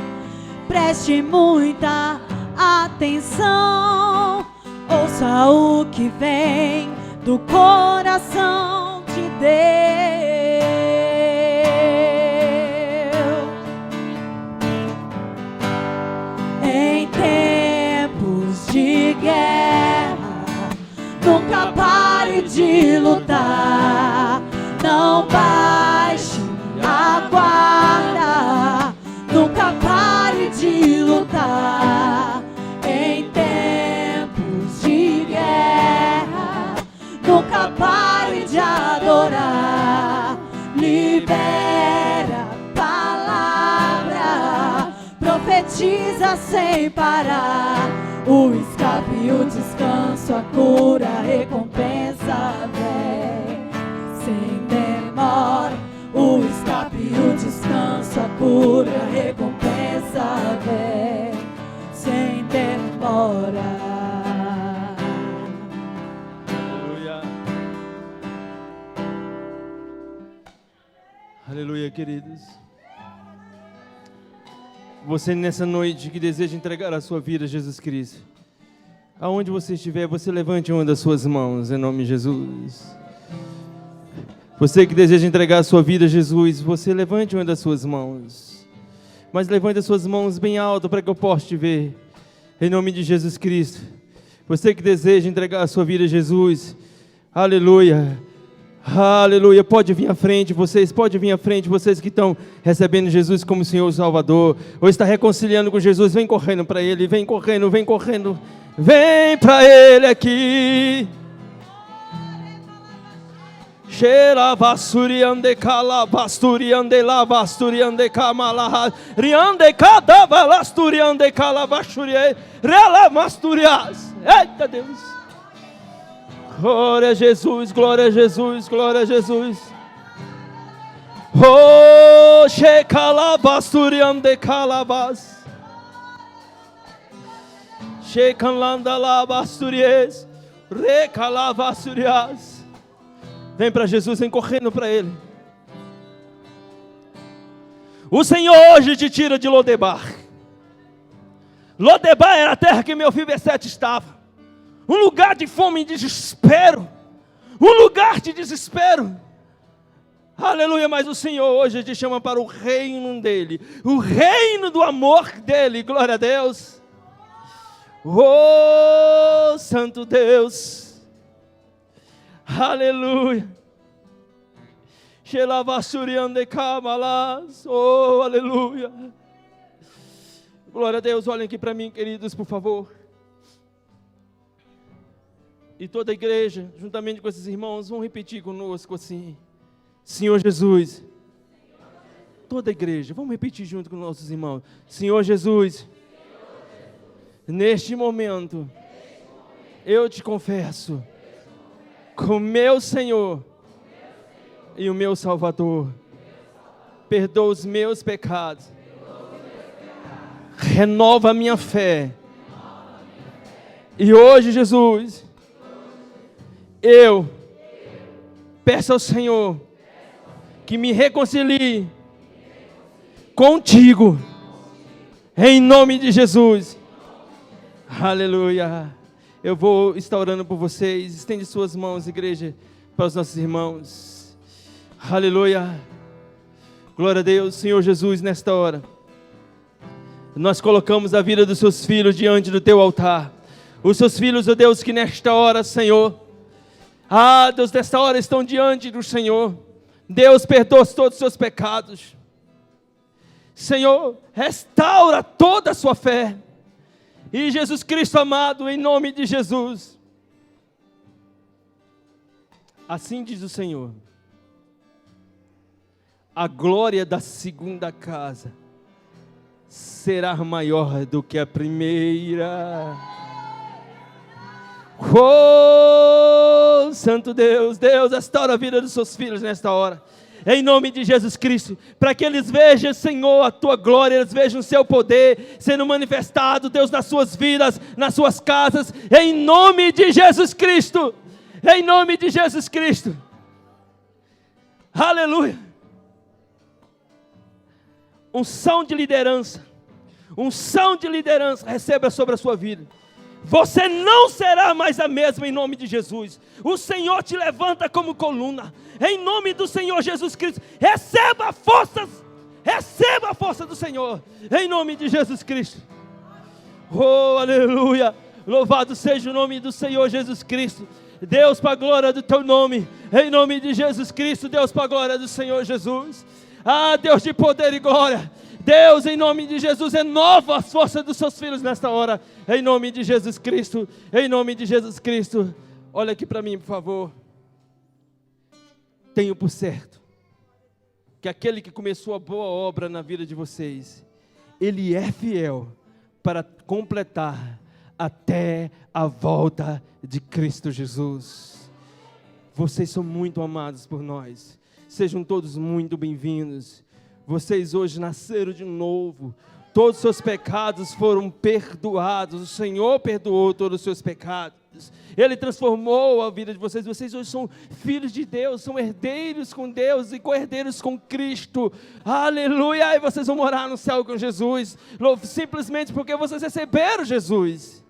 S3: preste muita atenção. Ouça o que vem do coração de Deus. Em tempos de guerra, nunca pare de lutar. Não baixe a guarda, nunca pare de lutar. Em tempos de guerra, nunca pare de adorar. Libera palavra, profetiza sem parar. O escape, o descanso, a cura, a recompensa vem sem demora. O escape, o descanso, a cura, a recompensa vem sem demora.
S2: Aleluia. Aleluia, queridos. Você nessa noite que deseja entregar a sua vida a Jesus Cristo, aonde você estiver, você levante uma das suas mãos em nome de Jesus. Você que deseja entregar a sua vida a Jesus, você levante uma das suas mãos. Mas levante as suas mãos bem alto para que eu possa te ver. Em nome de Jesus Cristo. Você que deseja entregar a sua vida a Jesus, aleluia, Aleluia, pode vir à frente vocês, que estão recebendo Jesus como Senhor e Salvador, ou está reconciliando com Jesus, vem correndo para Ele, vem correndo, vem para Ele aqui. Sheila basturiande kala basturiande la basturiande kamala riande kada balasturiande kala basturie rela masturias. Eita Deus! Glória a Jesus, glória a Jesus, glória a Jesus. Oh, shekala basturiande kalabas. Shekanlanda la basturies recala basturias. Vem para Jesus, vem correndo para Ele. O Senhor hoje te tira de Lodebar. Lodebar era a terra que Mefibosete estava. Um lugar de fome e desespero. Um lugar de desespero. Aleluia, mas o Senhor hoje te chama para o reino dEle. O reino do amor dEle. Glória a Deus. Oh, Santo Deus. Aleluia. Oh, aleluia. Glória a Deus. Olhem aqui para mim, queridos, por favor. E toda a igreja, juntamente com esses irmãos, vão repetir conosco assim: Senhor Jesus. Toda a igreja, vamos repetir junto com nossos irmãos: Senhor Jesus, neste momento, eu te confesso como meu Senhor e o meu Salvador. Perdoa os meus pecados. Renova a minha fé. E hoje, Jesus, eu peço ao Senhor que me reconcilie contigo, em nome de Jesus. Aleluia. Eu vou estar orando por vocês. Estende suas mãos, igreja, para os nossos irmãos. Aleluia. Glória a Deus. Senhor Jesus, nesta hora, nós colocamos a vida dos seus filhos diante do teu altar. Os seus filhos, ó Deus, que nesta hora, Senhor, Deus, nesta hora estão diante do Senhor. Deus, perdoa todos os seus pecados. Senhor, restaura toda a sua fé. E Jesus Cristo amado, em nome de Jesus, assim diz o Senhor: a glória da segunda casa será maior do que a primeira. Oh, Santo Deus, Deus, restaura a vida dos seus filhos nesta hora, em nome de Jesus Cristo, para que eles vejam, Senhor, a tua glória, eles vejam o seu poder sendo manifestado, Deus, nas suas vidas, nas suas casas, em nome de Jesus Cristo, em nome de Jesus Cristo. Aleluia. Unção de liderança, receba sobre a sua vida. Você não será mais a mesma em nome de Jesus. O Senhor te levanta como coluna. Em nome do Senhor Jesus Cristo. Receba a força do Senhor. Em nome de Jesus Cristo. Oh, aleluia. Louvado seja o nome do Senhor Jesus Cristo. Deus, para a glória do teu nome. Em nome de Jesus Cristo. Deus, para a glória do Senhor Jesus. Deus de poder e glória. Deus, em nome de Jesus, renova as forças dos seus filhos nesta hora, em nome de Jesus Cristo, em nome de Jesus Cristo. Olha aqui para mim, por favor. Tenho por certo que aquele que começou a boa obra na vida de vocês, Ele é fiel para completar até a volta de Cristo Jesus. Vocês são muito amados por nós, sejam todos muito bem-vindos. Vocês hoje nasceram de novo. Todos os seus pecados foram perdoados. O Senhor perdoou todos os seus pecados. Ele transformou a vida de vocês. Vocês hoje são filhos de Deus, são herdeiros com Deus e co-herdeiros com Cristo. Aleluia! E vocês vão morar no céu com Jesus, simplesmente porque vocês receberam Jesus.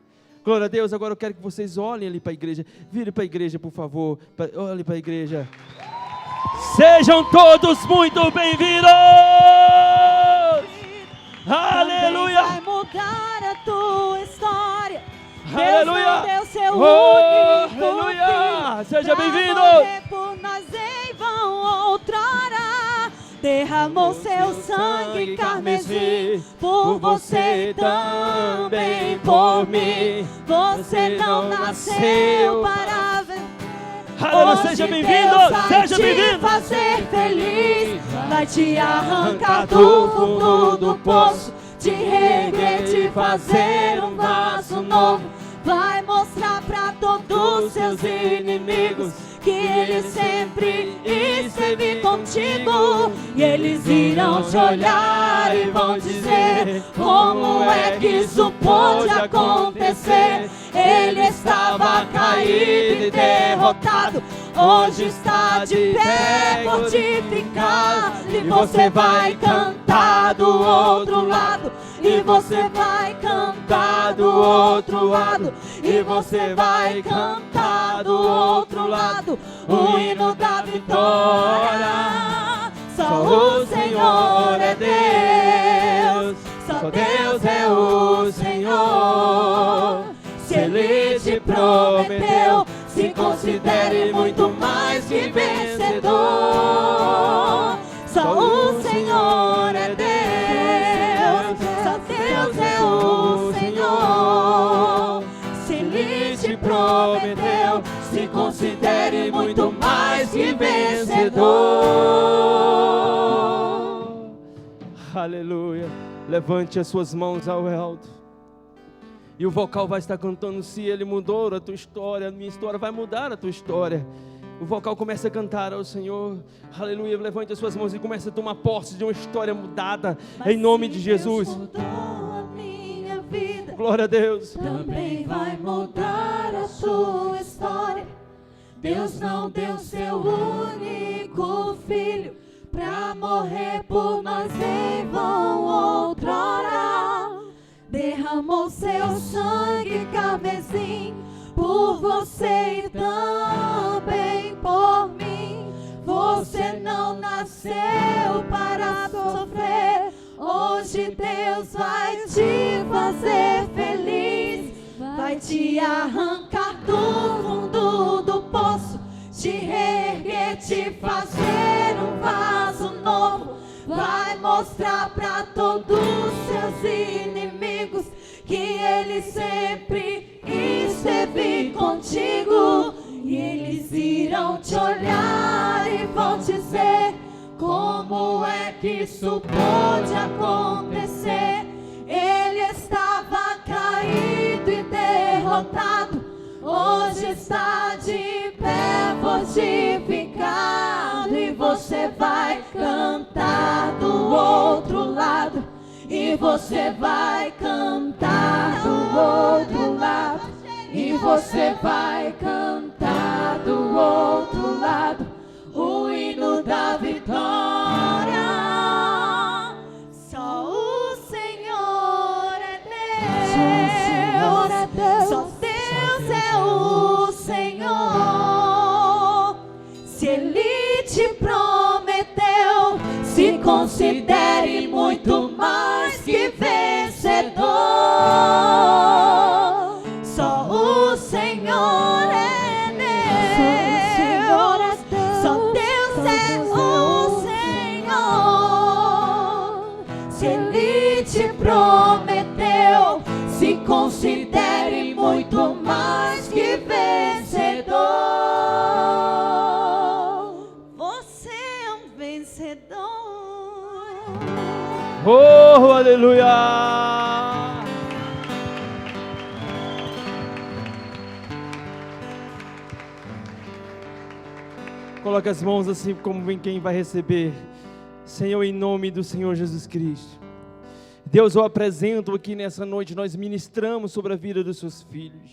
S2: Glória a Deus. Agora eu quero que vocês olhem ali para a igreja. Virem para a igreja, por favor. Olhem para a igreja. Sejam todos muito bem-vindos! Aleluia!
S3: Vai mudar a tua história.
S2: Aleluia!
S3: Deus não deu seu único
S2: aleluia!
S3: filho
S2: Seja
S3: pra
S2: bem-vindo!
S3: morrer por nós. derramou seu sangue carmesim por você e também por mim. Você não nasceu para vencer.
S2: Aleluia, seja bem-vindo, seja bem-vindo.
S3: Vai te fazer feliz, vai te arrancar do fundo do poço, te reerguer, te fazer um vaso novo. Vai mostrar pra todos os seus inimigos que Ele sempre esteve contigo. E eles irão te olhar e vão dizer: como é que isso pôde acontecer? Ele estava caído e derrotado, hoje está de pé fortificado. E você vai cantar do outro lado, e você vai cantar do outro lado, e você vai cantar do outro lado o hino da vitória. Só o Senhor é Deus, só Deus é o Senhor. Se Ele te prometeu, se considere muito mais que vencedor. Só o Senhor é Deus, só Deus é o Senhor. Se Ele te prometeu, se considere muito mais que vencedor.
S2: Aleluia. Levante as suas mãos ao alto. E o vocal vai estar cantando: se Ele mudou a tua história, a minha história vai mudar a tua história. O vocal começa a cantar ao Senhor. Aleluia. Levante as suas mãos e comece a tomar posse de uma história mudada.
S3: Mas
S2: em nome
S3: se
S2: de Jesus.
S3: Deus mudou a minha vida,
S2: Glória a Deus.
S3: também vai mudar a sua história. Deus não deu seu único filho pra morrer por nós em vão outrora. Derramou seu sangue carmesim por você e também por mim. Você não nasceu para sofrer, hoje Deus vai te fazer feliz. Vai te arrancar do fundo do poço, te reerguer, te fazer um vaso novo. Vai mostrar pra todos os seus inimigos que Ele sempre esteve contigo. E eles irão te olhar e vão dizer: como é que isso pode acontecer? Ele estava caído e derrotado, hoje está de pé fortificado. E você vai cantar do outro lado, e você vai cantar do outro lado, e você vai cantar do outro lado o hino da vitória. Só o Senhor é Deus, só Deus é o Senhor. Se Ele te prometeu, se considere muito mais que vencedor. Só o Senhor é Deus, só Deus é o Senhor. Se Ele te prometeu, se considere muito mais que vencedor. Você é um vencedor.
S2: Oh, aleluia. Coloque as mãos assim como quem vai receber. Senhor, em nome do Senhor Jesus Cristo. Deus, eu apresento aqui nessa noite, nós ministramos sobre a vida dos seus filhos.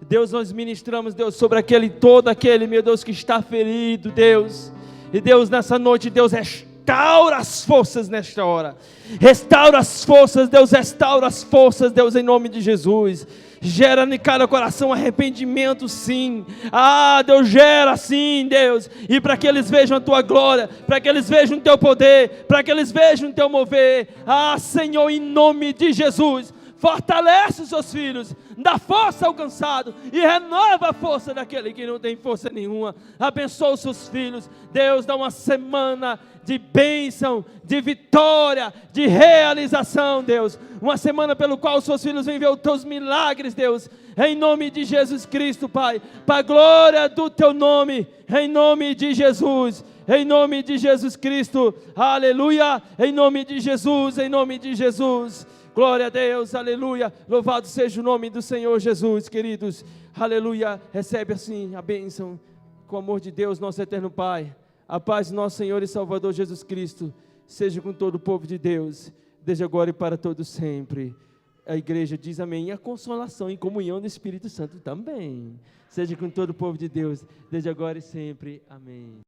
S2: Deus, nós ministramos, Deus, sobre todo aquele, meu Deus, que está ferido, Deus. E Deus, nessa noite, Deus, restaura as forças nesta hora. Restaura as forças, Deus, restaura as forças, Deus, em nome de Jesus. Gera em cada coração arrependimento, sim. Ah, Deus, gera sim, Deus. E para que eles vejam a tua glória, para que eles vejam o teu poder, para que eles vejam o teu mover. Ah, Senhor, em nome de Jesus, fortalece os seus filhos. dá força ao cansado e renova a força daquele que não tem força nenhuma. Abençoa os seus filhos. Deus, dá uma semana de bênção, de vitória, de realização, Deus. Uma semana pelo qual os seus filhos vêm ver os teus milagres, Deus. Em nome de Jesus Cristo, Pai. Para a glória do teu nome. Em nome de Jesus. Em nome de Jesus Cristo. Aleluia. Em nome de Jesus. Em nome de Jesus. Glória a Deus. Aleluia. Louvado seja o nome do Senhor Jesus, queridos. Aleluia. Recebe assim a bênção. Com o amor de Deus, nosso eterno Pai. A paz do nosso Senhor e Salvador Jesus Cristo seja com todo o povo de Deus, desde agora e para todo sempre. A igreja diz amém. E a consolação e comunhão do Espírito Santo também. Seja com todo o povo de Deus, desde agora e sempre. Amém.